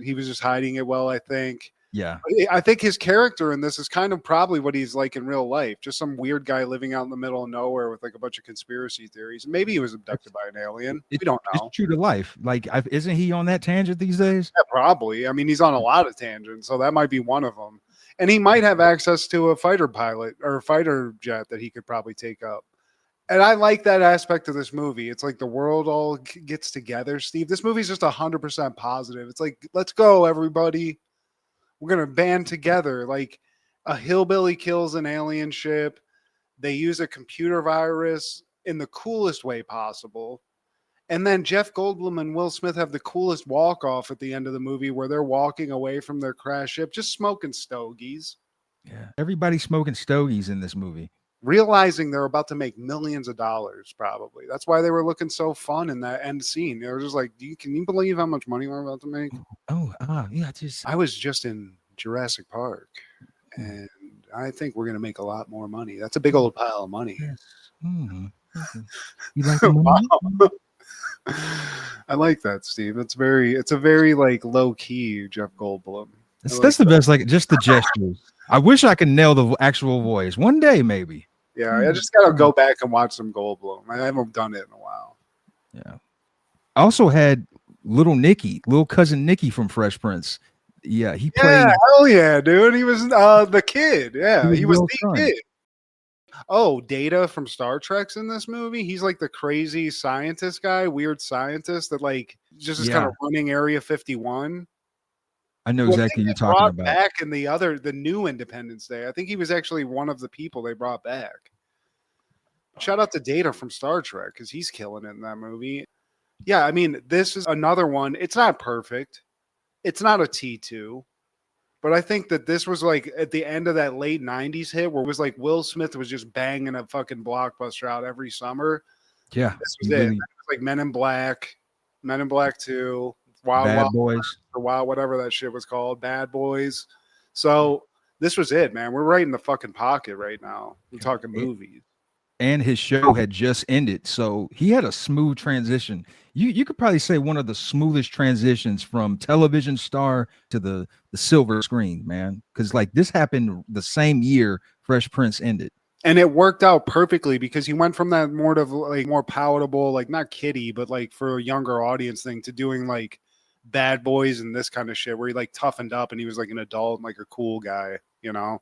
He was just hiding it well, I think. Yeah. I think his character in this is kind of probably what he's like in real life. Just some weird guy living out in the middle of nowhere with like a bunch of conspiracy theories. Maybe he was abducted by an alien. We don't know. It's true to life. Like, isn't he on that tangent these days? Yeah, probably. I mean, he's on a lot of tangents, so that might be one of them. And he might have access to a fighter pilot or a fighter jet that he could probably take up. And I like that aspect of this movie. It's like the world all gets together, Steve. This movie's just 100% positive. It's like, let's go, everybody. We're going to band together. Like a hillbilly kills an alien ship. They use a computer virus in the coolest way possible. And then Jeff Goldblum and Will Smith have the coolest walk off at the end of the movie where they're walking away from their crash ship, just smoking stogies. Yeah. Everybody's smoking stogies in this movie. Realizing they're about to make millions of dollars, probably. That's why they were looking so fun in that end scene. They were just like, can you believe how much money we're about to make? Yeah. I was just in Jurassic Park, and I think we're going to make a lot more money. That's a big old pile of money. Yes. You like the money? Wow. I like that, Steve. It's a very like low key Jeff Goldblum. That's the best, like just the gestures. I wish I could nail the actual voice one day, maybe. Yeah, I just gotta go back and watch some Goldblum. I haven't done it in a while. Yeah. I also had little cousin Nicky from Fresh Prince. Yeah, he played. Yeah, hell yeah, dude. He was the kid. Yeah, he was the kid. Oh, Data from Star Trek's in this movie. He's like the crazy scientist guy, weird scientist that like just is kind of running Area 51. I know exactly what you're talking about. Back in the new Independence Day. I think he was actually one of the people they brought back. Shout out to Data from Star Trek because he's killing it in that movie. Yeah, I mean, this is another one. It's not perfect. It's not a T2. But I think that this was like at the end of that late 90s hit where it was like Will Smith was just banging a fucking blockbuster out every summer. Yeah. This was it. It was like Men in Black 2, Bad Boys, or whatever that shit was called, Bad Boys. So this was it, man. We're right in the fucking pocket right now. We're talking movies. And his show had just ended, so he had a smooth transition. You could probably say one of the smoothest transitions from television star to the silver screen, man. Because like this happened the same year Fresh Prince ended. And it worked out perfectly because he went from that more palatable, like not kiddie, but like for a younger audience thing to doing like Bad Boys and this kind of shit where he like toughened up and he was like an adult and like a cool guy, you know,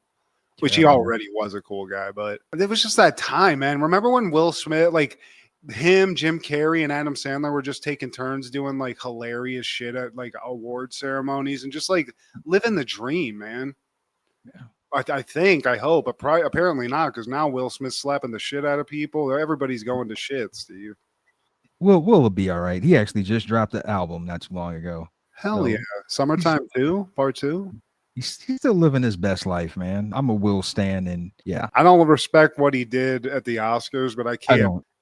which he already was a cool guy. But it was just that time, man. Remember when Will Smith, like him, Jim Carrey, and Adam Sandler were just taking turns doing like hilarious shit at like award ceremonies and just like living the dream, man. Yeah. I hope, but apparently not, because now Will Smith's slapping the shit out of people. Everybody's going to shit, Steve. Will be all right. He actually just dropped the album not too long ago. Hell yeah. Summertime 2, part 2. He's still living his best life, man. I'm a Will stan, and yeah. I don't respect what he did at the Oscars, but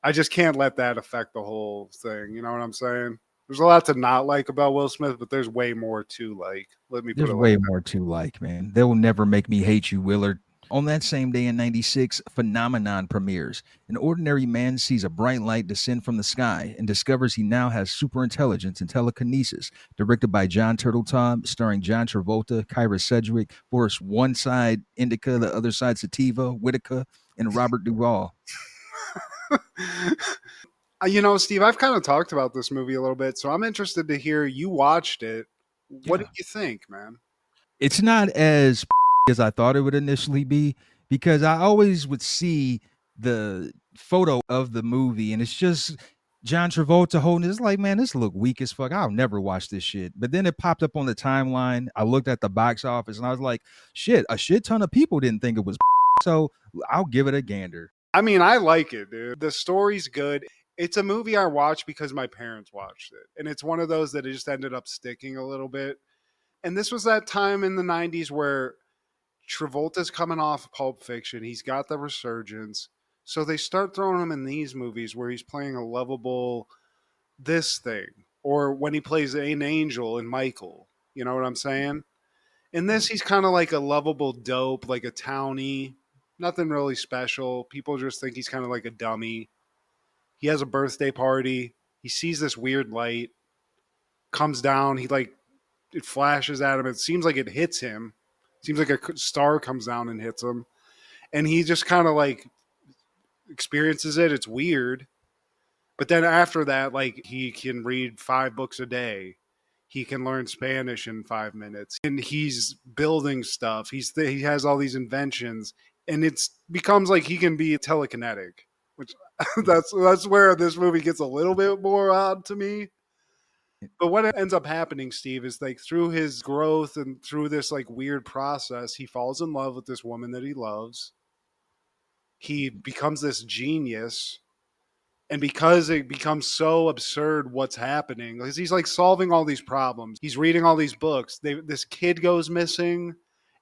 I just can't let that affect the whole thing. You know what I'm saying? There's a lot to not like about Will Smith, but there's way more to like. There's way more to like, man. They will never make me hate you, Willard. On that same day in 96, Phenomenon premieres. An ordinary man sees a bright light descend from the sky and discovers he now has superintelligence and telekinesis. Directed by John Turteltaub, starring John Travolta, Kyra Sedgwick, Forrest one side Indica, the other side Sativa, Whitaker, and Robert Duvall. You know, Steve, I've kind of talked about this movie a little bit, so I'm interested to hear you watched it. What did you think, man? It's not as as I thought it would initially be, because I always would see the photo of the movie and it's just John Travolta holding it. It's like, man, this look weak as fuck. I'll never watch this shit. But then it popped up on the timeline. I looked at the box office and I was like, shit, a shit ton of people didn't think it was so I'll give it a gander. I mean, I like it, dude. The story's good. It's a movie I watched because my parents watched it. And it's one of those that it just ended up sticking a little bit And this was that time in the 90s where Travolta's coming off Pulp Fiction. He's got the resurgence. So they start throwing him in these movies where he's playing a lovable this thing. Or when he plays an angel in Michael. You know what I'm saying? In this, he's kind of like a lovable dope, like a townie. Nothing really special. People just think he's kind of like a dummy. He has a birthday party. He sees this weird light, comes down. He like it flashes at him. It seems like it hits him. It seems like a star comes down and hits him, and he just kind of like experiences it. It's weird, but then after that, like he can read 5 books a day. He can learn Spanish in 5 minutes, and he's building stuff. He has all these inventions, and it's becomes like he can be telekinetic, which that's where this movie gets a little bit more odd to me. But what ends up happening, Steve, is like through his growth and through this like weird process, he falls in love with this woman that he loves. He becomes this genius. And because it becomes so absurd what's happening, because he's like solving all these problems, he's reading all these books. This kid goes missing,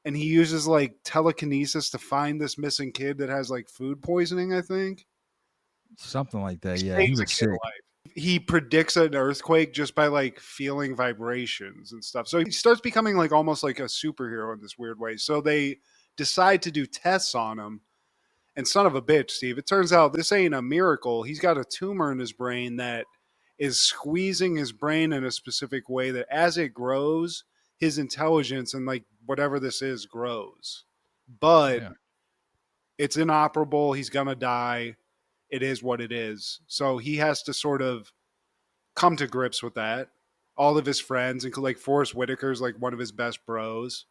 and he uses like telekinesis to find this missing kid that has like food poisoning, I think. Something like that. Yeah, he was sick. He predicts an earthquake just by like feeling vibrations and stuff. So he starts becoming like almost like a superhero in this weird way. So they decide to do tests on him. And son of a bitch, Steve, it turns out this ain't a miracle. He's got a tumor in his brain that is squeezing his brain in a specific way that as it grows, his intelligence and like whatever this is grows. But it's inoperable. He's going to die. It is what it is. So he has to sort of come to grips with that. All of his friends, including like Forrest Whitaker's like one of his best bros.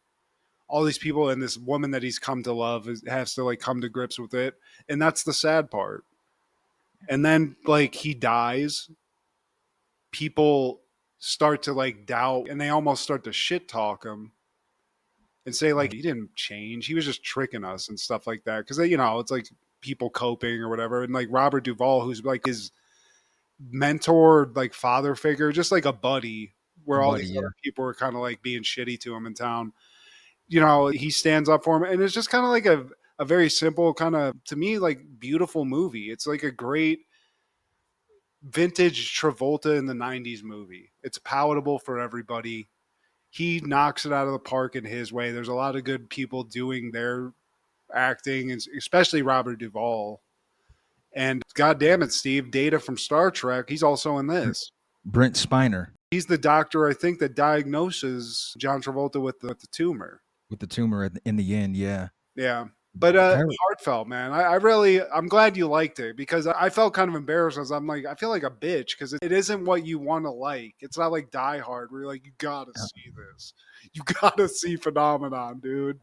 All these people and this woman that he's come to love has to like come to grips with it. And that's the sad part. And then like he dies. People start to like doubt and they almost start to shit talk him and say like he didn't change. He was just tricking us and stuff like that. Cause you know, it's like people coping or whatever. And like Robert Duvall, who's like his mentor, like father figure, just like a buddy where all these other people were kind of like being shitty to him in town. You know, he stands up for him, and it's just kind of like a very simple kind of, to me, like beautiful movie. It's like a great vintage Travolta in the 90s movie. It's palatable for everybody. He knocks it out of the park in his way. There's a lot of good people doing their acting, and especially Robert Duvall. And God damn it, Steve, Data from Star Trek, he's also in this. Brent Spiner. He's the doctor, I think, that diagnoses John Travolta with the tumor. With the tumor in the end, yeah. Yeah. But heartfelt, man. I'm glad you liked it because I felt kind of embarrassed as I'm like, I feel like a bitch because it isn't what you want to like. It's not like Die Hard where you're like, you gotta see this. You gotta see Phenomenon, dude.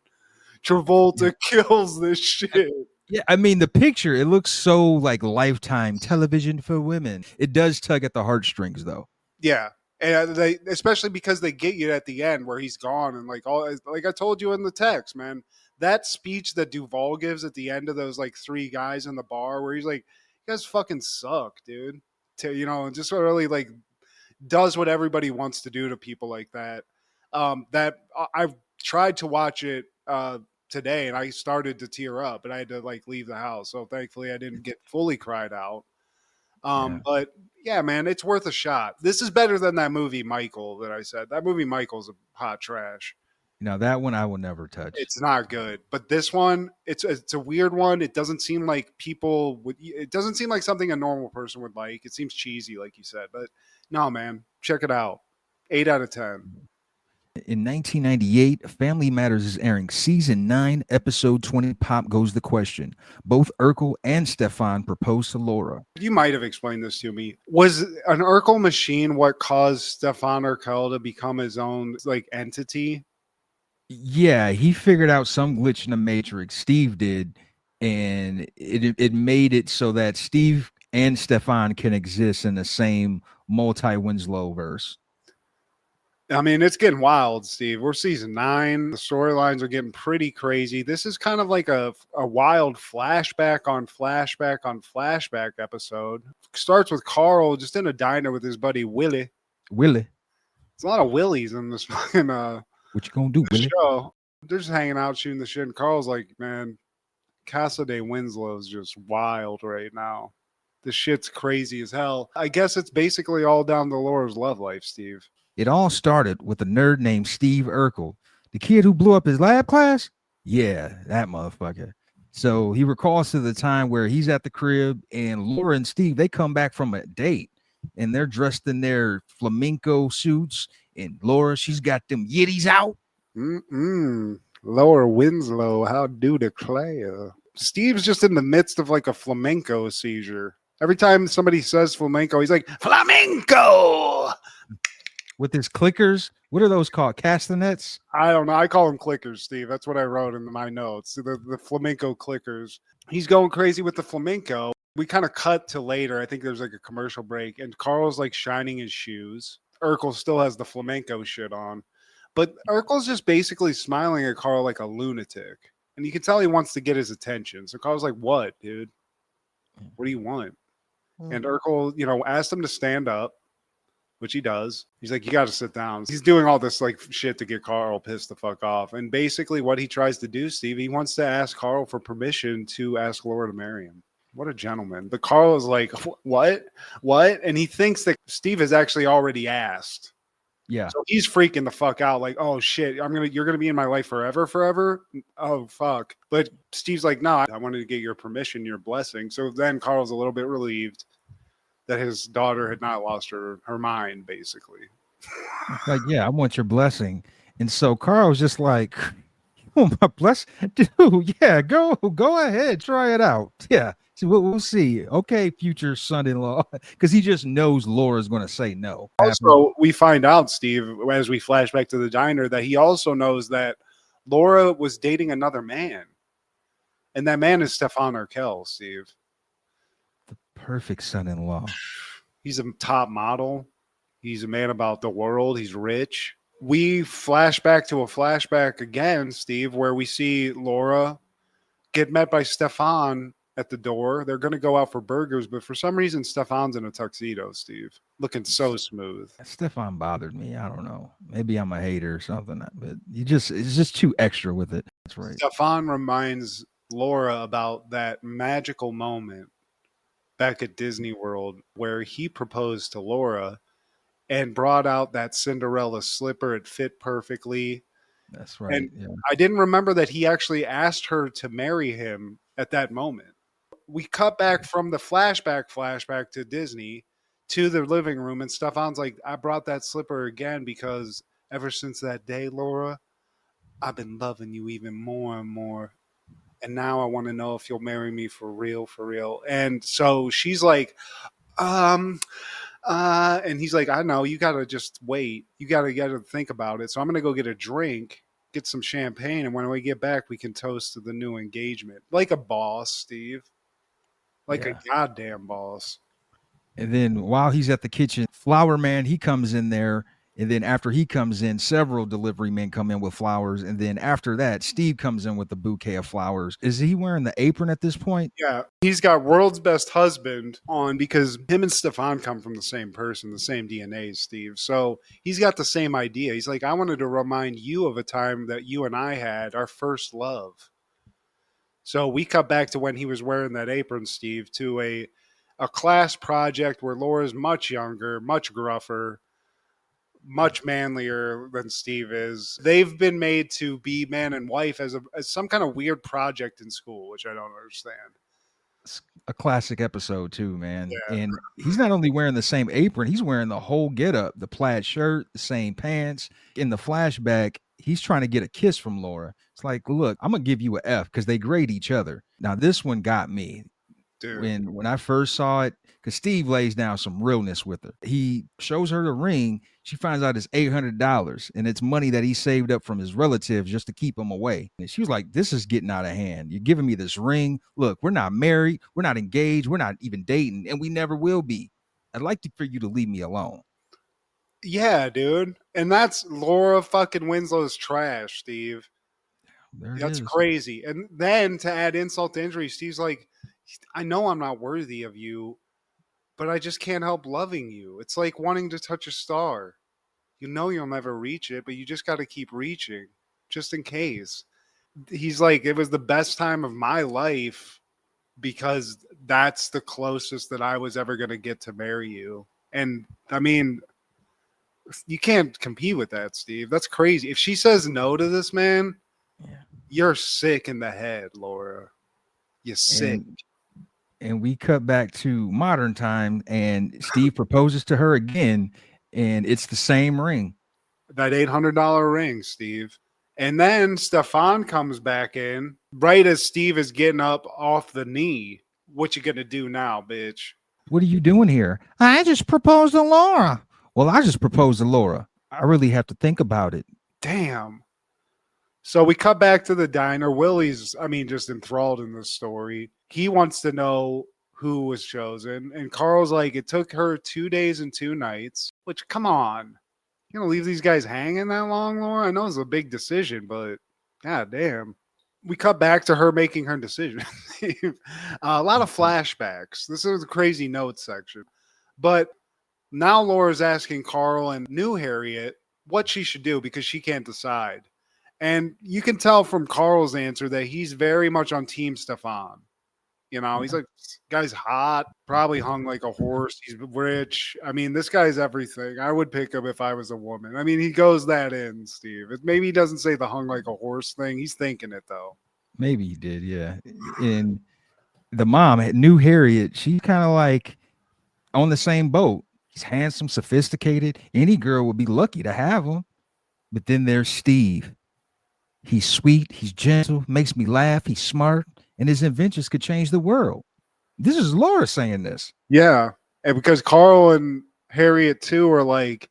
Travolta kills this shit. Yeah, I mean, the picture, it looks so like Lifetime television for women. It does tug at the heartstrings, though. Yeah. And they, especially because they get you at the end where he's gone and like all, like I told you in the text, man, that speech that Duvall gives at the end of those like 3 guys in the bar where he's like, you guys fucking suck, dude. You know, just really like does what everybody wants to do to people like that. That I've tried to watch it today and I started to tear up, but I had to like leave the house. So thankfully I didn't get fully cried out. But yeah, man, it's worth a shot. This is better than that movie Michael that I said. That movie Michael's a hot trash. Now that one I will never touch. It's not good. But this one, it's a weird one. It doesn't seem like people would. It doesn't seem like something a normal person would like. It seems cheesy, like you said. But no, man, check it out. 8 out of 10. In 1998, Family Matters is airing season 9, episode 20. Pop Goes the Question. Both Urkel and Stephan propose to Laura. You might have explained this to me. Was an Urkel machine what caused Stephan Urkel to become his own like entity? Yeah, he figured out some glitch in the Matrix. Steve did, and it made it so that Steve and Stephan can exist in the same multi-Winslow verse. I mean, it's getting wild, Steve. We're season 9. The storylines are getting pretty crazy. This is kind of like a wild flashback on flashback on flashback episode. Starts with Carl just in a diner with his buddy Willie. Willie. There's a lot of Willies in this fucking What you gonna do, The Willie? show, they're just hanging out, shooting the shit, and Carl's like, man, Casa de Winslow's just wild right now. The shit's crazy as hell. I guess it's basically all down to Laura's love life, Steve. It all started with a nerd named Steve Urkel, the kid who blew up his lab class. Yeah, that motherfucker. So he recalls to the time where he's at the crib and Laura and Steve, they come back from a date and they're dressed in their flamenco suits. And Laura, she's got them yitties out. Laura Winslow, how do declare? Steve's just in the midst of like a flamenco seizure. Every time somebody says flamenco, he's like, flamenco! With his clickers. What are those called? Castanets? I don't know. I call them clickers, Steve. That's what I wrote in my notes. The flamenco clickers. He's going crazy with the flamenco. We kind of cut to later. I think there's like a commercial break, and Carl's like shining his shoes. Urkel still has the flamenco shit on, but Urkel's just basically smiling at Carl like a lunatic, and you can tell he wants to get his attention. So Carl's like, "What, dude? What do you want?" And Urkel, asked him to stand up, which he does. He's like, you got to sit down. He's doing all this like shit to get Carl pissed the fuck off. And basically what he tries to do, Steve, he wants to ask Carl for permission to ask Laura to marry him. What a gentleman. But Carl is like, what? And he thinks that Steve has actually already asked. Yeah. So he's freaking the fuck out like, oh shit, you're going to be in my life forever. Oh fuck. But Steve's like, no, I wanted to get your permission, your blessing. So then Carl's a little bit relieved that his daughter had not lost her mind, basically. Like, yeah, I want your blessing. And so Carl's just like, oh, my bless, dude, yeah, go ahead, try it out. Yeah, so we'll see. Okay, future son-in-law, because he just knows Laura's going to say no. Also, we find out, Steve, as we flash back to the diner, that he also knows that Laura was dating another man. And that man is Stephan Urkel, Steve. Perfect son-in-law. He's a top model. He's a man about the world. He's rich. We flash back to a flashback again, Steve, where we see Laura get met by Stephan at the door. They're going to go out for burgers, but for some reason, Stephan's in a tuxedo, Steve, looking so smooth. Stephan bothered me. I don't know. Maybe I'm a hater or something, but it's just too extra with it. That's right. Stephan reminds Laura about that magical moment back at Disney World where he proposed to Laura and brought out that Cinderella slipper. It fit perfectly. That's right. And yeah. I didn't remember that he actually asked her to marry him at that moment. We cut back from the flashback to Disney to the living room, and Stephan's like, I brought that slipper again because ever since that day, Laura, I've been loving you even more and more. And now I want to know if you'll marry me for real. And so she's like, and he's like, I know, you got to just wait. You got to think about it. So I'm going to go get a drink, get some champagne. And when we get back, we can toast to the new engagement. Like a boss, Steve. Like a goddamn boss. And then while he's at the kitchen, Flower Man, he comes in there. And then after he comes in, several delivery men come in with flowers. And then after that, Steve comes in with a bouquet of flowers. Is he wearing the apron at this point? Yeah. He's got World's Best Husband on because him and Stephan come from the same person, the same DNA, Steve. So he's got the same idea. He's like, I wanted to remind you of a time that you and I had, our first love. So we cut back to when he was wearing that apron, Steve, to a class project where Laura's much younger, much gruffer, much manlier than Steve is. They've been made to be man and wife as some kind of weird project in school, which I don't understand. It's a classic episode too, man. Yeah. And he's not only wearing the same apron, he's wearing the whole getup, the plaid shirt, the same pants. In the flashback, he's trying to get a kiss from Laura. It's like, look, I'm going to give you an F because they grade each other. Now, this one got me. Dude. When I first saw it, because Steve lays down some realness with her. He shows her the ring. She finds out it's $800, and it's money that he saved up from his relatives just to keep him away. And she was like, this is getting out of hand. You're giving me this ring. Look, we're not married. We're not engaged. We're not even dating, and we never will be. I'd like for you to leave me alone. Yeah, dude. And that's Laura fucking Winslow's trash, Steve. That's crazy. And then to add insult to injury, Steve's like, I know I'm not worthy of you, but I just can't help loving you. It's like wanting to touch a star. You know you'll never reach it, but you just got to keep reaching just in case. He's like, it was the best time of my life because that's the closest that I was ever going to get to marry you. And I mean, you can't compete with that, Steve. That's crazy. If she says no to this man, you're sick in the head, Laura. You're sick. And we cut back to modern time, and Steve proposes to her again, and it's the same ring. That $800 ring, Steve. And then Stephan comes back in right as Steve is getting up off the knee. What you gonna do now, bitch? What are you doing here? I just proposed to Laura. Well, I just proposed to Laura. I really have to think about it. Damn. So we cut back to the diner. Willie's, just enthralled in this story. He wants to know who was chosen. And Carl's like, it took her 2 days and 2 nights, which, come on. You gonna leave these guys hanging that long, Laura? I know it's a big decision, but god damn. We cut back to her making her decision. A lot of flashbacks. This is the crazy notes section. But now Laura's asking Carl and new Harriet what she should do because she can't decide. And you can tell from Carl's answer that he's very much on Team Stephan. You know, he's like, this guy's hot, probably hung like a horse. He's rich. This guy's everything. I would pick him if I was a woman. He goes that in, Steve. Maybe he doesn't say the hung like a horse thing. He's thinking it, though. Maybe he did, yeah. And the mom, new Harriet, she's kind of like on the same boat. He's handsome, sophisticated. Any girl would be lucky to have him. But then there's Steve. He's sweet. He's gentle. Makes me laugh. He's smart. And his inventions could change the world. This is Laura saying this. Yeah. And because Carl and Harriet, too, are like,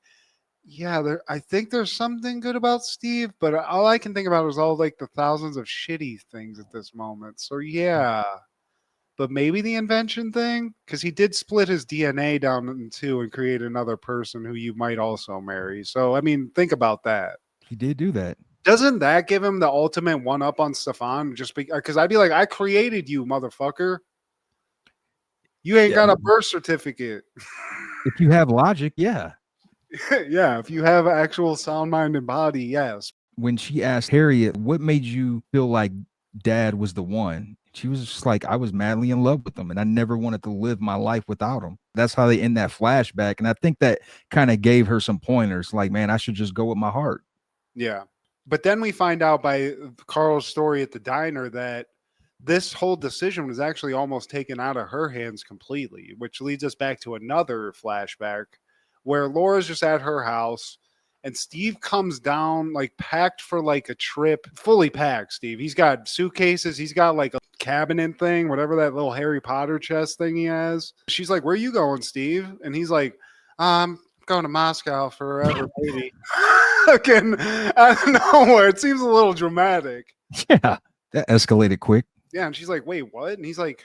yeah, I think there's something good about Steve, but all I can think about is all like the thousands of shitty things at this moment. So, yeah. But maybe the invention thing? Because he did split his DNA down in two and create another person who you might also marry. So, think about that. He did do that. Doesn't that give him the ultimate one-up on Stephan? Just because I'd be like, I created you, motherfucker. You ain't got a birth certificate. If you have logic, yeah. Yeah, if you have actual sound mind and body, yes. When she asked Harriet, what made you feel like dad was the one? She was just like, I was madly in love with him and I never wanted to live my life without him. That's how they end that flashback. And I think that kind of gave her some pointers like, man, I should just go with my heart. Yeah. But then we find out by Carl's story at the diner that this whole decision was actually almost taken out of her hands completely, which leads us back to another flashback where Laura's just at her house and Steve comes down like packed for like a trip, fully packed, Steve. He's got suitcases. He's got like a cabinet thing, whatever that little Harry Potter chest thing he has. She's like, where are you going, Steve? And he's like, I'm going to Moscow forever, baby. Again, out of nowhere. It seems a little dramatic. Yeah, that escalated quick. Yeah, and she's like, wait, what? And he's like,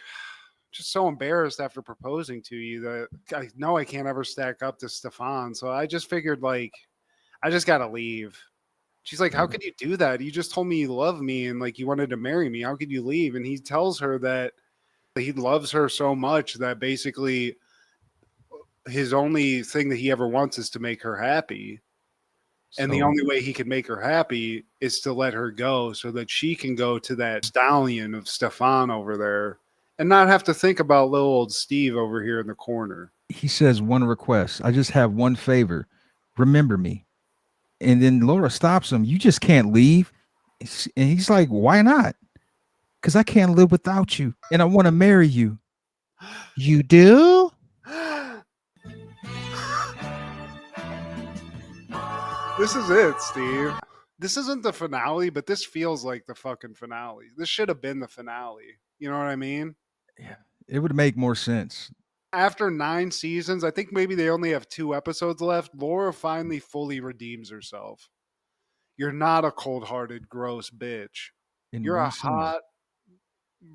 just so embarrassed after proposing to you that I know I can't ever stack up to Stephan. So I just figured, like, I just got to leave. She's like, how could you do that? You just told me you love me and, like, you wanted to marry me. How could you leave? And he tells her that he loves her so much that basically his only thing that he ever wants is to make her happy. And the only way he can make her happy is to let her go so that she can go to that stallion of Stephan over there and not have to think about little old Steve over here in the corner. He says one request. I just have one favor. Remember me. And then Laura stops him. You just can't leave. And he's like, why not? Because I can't live without you. And I want to marry you. You do? This is it, Steve. This isn't the finale, but this feels like the fucking finale. This should have been the finale. You know what I mean? Yeah. It would make more sense. After 9 seasons, I think maybe they only have 2 episodes left. Laura finally fully redeems herself. You're not a cold-hearted, gross bitch. You're a hot,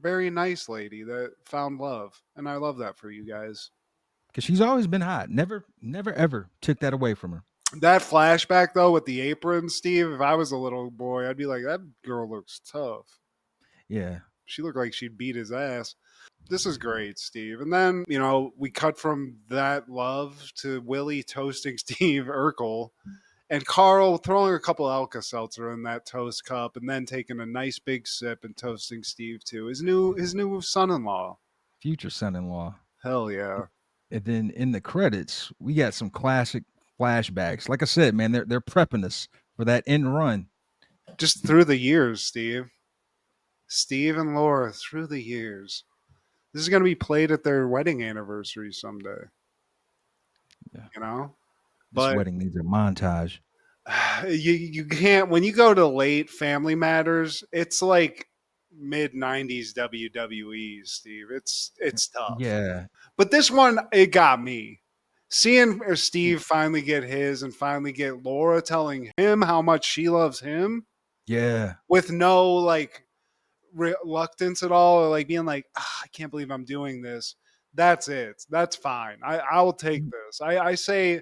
very nice lady that found love. And I love that for you guys. Because she's always been hot. Never, ever took that away from her. That flashback, though, with the apron, Steve, if I was a little boy, I'd be like, that girl looks tough. Yeah. She looked like she'd beat his ass. This is great, Steve. And then, you know, we cut from that love to Willie toasting Steve Urkel. and Carl throwing a couple Alka-Seltzer in that toast cup, and then taking a nice big sip and toasting Steve to his new son-in-law. Future son-in-law. Hell yeah! And then in the credits, we got some classic flashbacks. Like I said, man, they're prepping us for that end run. Just through the years, Steve and Laura through the years. This is going to be played at their wedding anniversary someday. Yeah. You know, This but wedding needs a montage. you can't when you go to late Family Matters. It's like mid '90s WWE, Steve. It's tough. Yeah. But this one, it got me. Seeing Steve finally get his and finally get Laura telling him how much she loves him Yeah. with no like reluctance at all, or like being like, I can't believe I'm doing this. That's it. That's fine. I will take this. I say,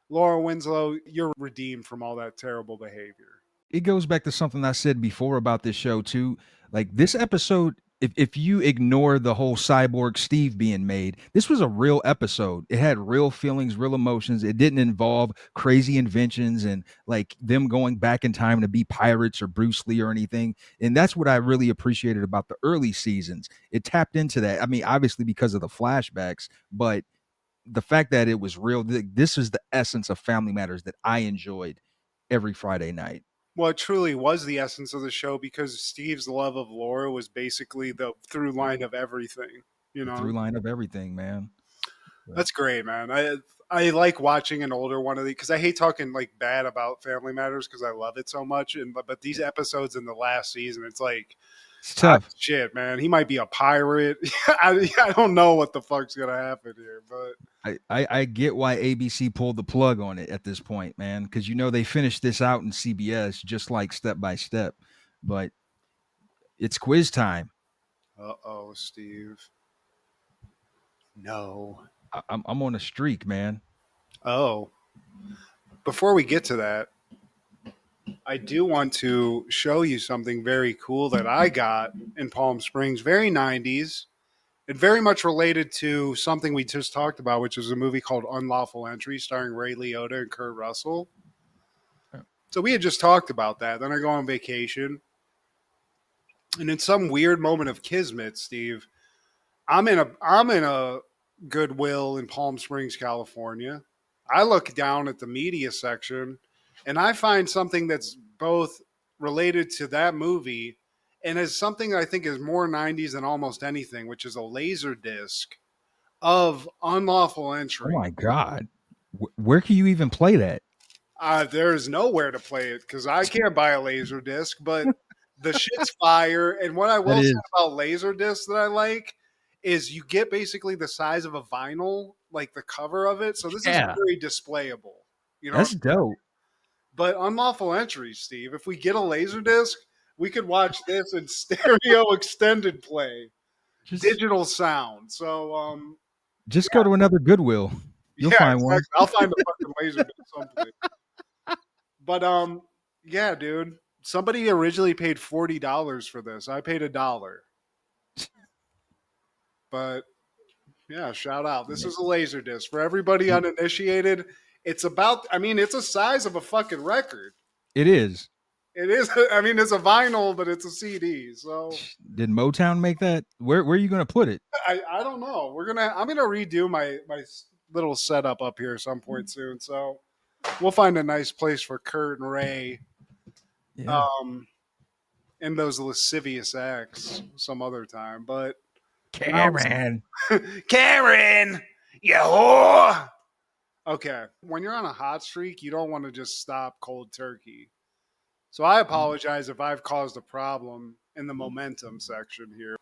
Laura Winslow, you're redeemed from all that terrible behavior. It goes back to something I said before about this show too. Like this episode, if you ignore the whole cyborg Steve being made, this was a real episode. It had real feelings, real emotions. It didn't involve crazy inventions and like them going back in time to be pirates or Bruce Lee or anything. And that's what I really appreciated about the early seasons. It tapped into that. I mean, obviously because of the flashbacks, but the fact that it was real, this is the essence of Family Matters that I enjoyed every Friday night. Well, it truly was the essence of the show because Steve's love of Laura was basically the through line of everything. You know, Through line of everything, man. That's great, man. I like watching an older one of these because I hate talking like bad about Family Matters because I love it so much. And but these episodes in the last season, it's like It's tough. Shit, man. He might be a pirate. I don't know what the fuck's gonna happen here, but I get why ABC pulled the plug on it at this point, man, because you know they finished this out in CBS just like Step by Step, but it's quiz time. oh, Steve. No. I'm on a streak, man. Oh. Before we get to that, I do want to show you something very cool that I got in Palm Springs, very 90s. And very much related to something we just talked about, which is a movie called Unlawful Entry, starring Ray Liotta and Kurt Russell. So we had just talked about that. Then I go on vacation. And in some weird moment of kismet, Steve, I'm in a Goodwill in Palm Springs, California. I look down at the media section and I find something that's both related to that movie and is something I think is more 90s than almost anything, which is a laser disc of Unlawful Entry. Oh my God. Where can you even play that? There is nowhere to play it because I can't buy a laser disc, but the shit's fire. And what I will say about laser discs that I like is you get basically the size of a vinyl, like the cover of it. So this is very displayable. You know, that's dope. But Unlawful Entry, Steve, if we get a laser disc, we could watch this in stereo extended play, digital sound. So, just go to another Goodwill. You'll find one. I'll find a fucking laser disc someplace. But yeah, dude. Somebody originally paid $40 for this. I paid $1. But yeah, shout out. This is a laser disc for everybody uninitiated. It's about. I mean, it's the size of a fucking record. It is. It is. I mean, it's a vinyl, but it's a CD. So did Motown make that? Where are you going to put it? I don't know. I'm gonna redo my little setup up here some point soon. So we'll find a nice place for Kurt and Ray. Yeah. And those lascivious acts some other time. But Karen, Karen, you whore. Okay, when you're on a hot streak, you don't want to just stop cold turkey. So I apologize if I've caused a problem in the momentum section here.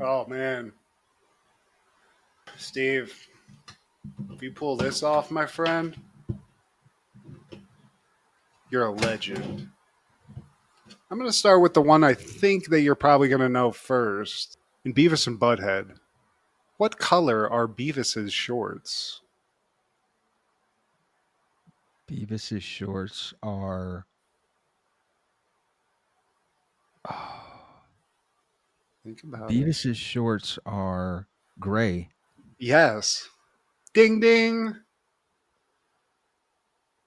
Oh, man. Steve, if you pull this off, my friend, you're a legend. I'm going to start with the one I think that you're probably going to know first. In Beavis and Butthead, what color are Beavis's shorts? Beavis's shorts are... Think about Beavis's shorts are gray. Yes. Ding, ding.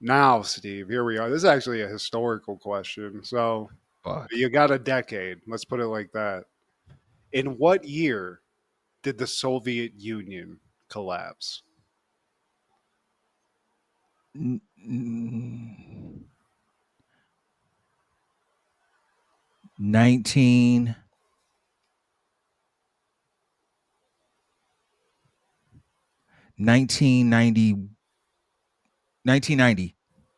Now, Steve, here we are. This is actually a historical question. So you got a decade. Let's put it like that. In what year did the Soviet Union collapse? 1990. 1990.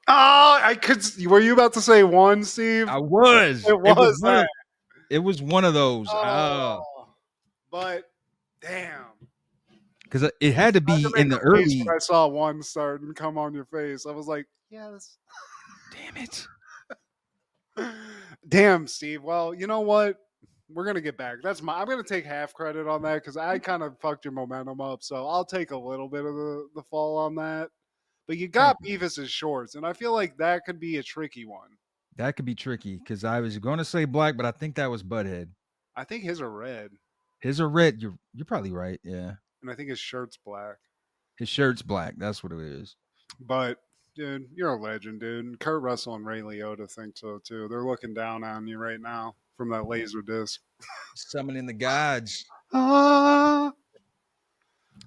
Oh, I could. Were you about to say one, Steve? I was. It was that. It was one of those. But damn, Because it had to be in the early. When I saw one starting come on your face, I was like, yes. Damn it. Damn, Steve. Well, you know what? We're gonna get back. I'm gonna take half credit on that because I kind of fucked your momentum up. So I'll take a little bit of the fall on that. But you got Beavis's shorts, and I feel like that could be a tricky one. That could be tricky because I was going to say black, but I think that was Butthead. I think his are red. His are red. You're probably right. Yeah. And I think his shirt's black. His shirt's black. That's what it is. But dude, you're a legend, dude. And Kurt Russell and Ray Liotta think so too. They're looking down on you right now from that laser disc. Summoning the gods. Well,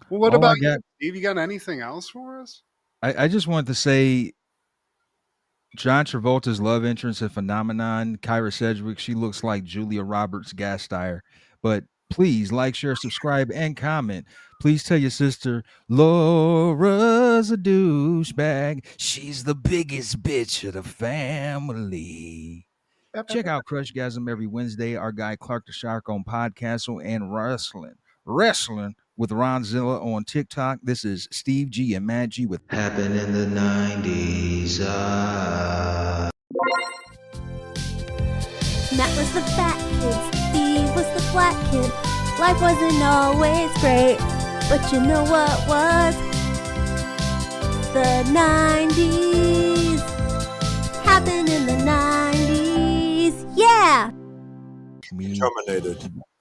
what about you, Steve? You got anything else for us? I just wanted to say John Travolta's love interest in Phenomenon, Kyra Sedgwick, she looks like Julia Roberts Gasteyer. But please like, share, subscribe, and comment. Please tell your sister Laura's a douchebag. She's the biggest bitch of the family. Check out Crushgasm every Wednesday. Our guy Clark the Shark on Podcastle and Wrestling with Ronzilla on TikTok. This is Steve G and Mad G with Happened in the 90s. Matt was the fat kid, Steve was the black kid. Life wasn't always great, but you know what was? The 90s. Happened in the 90s. Yeah! Terminated.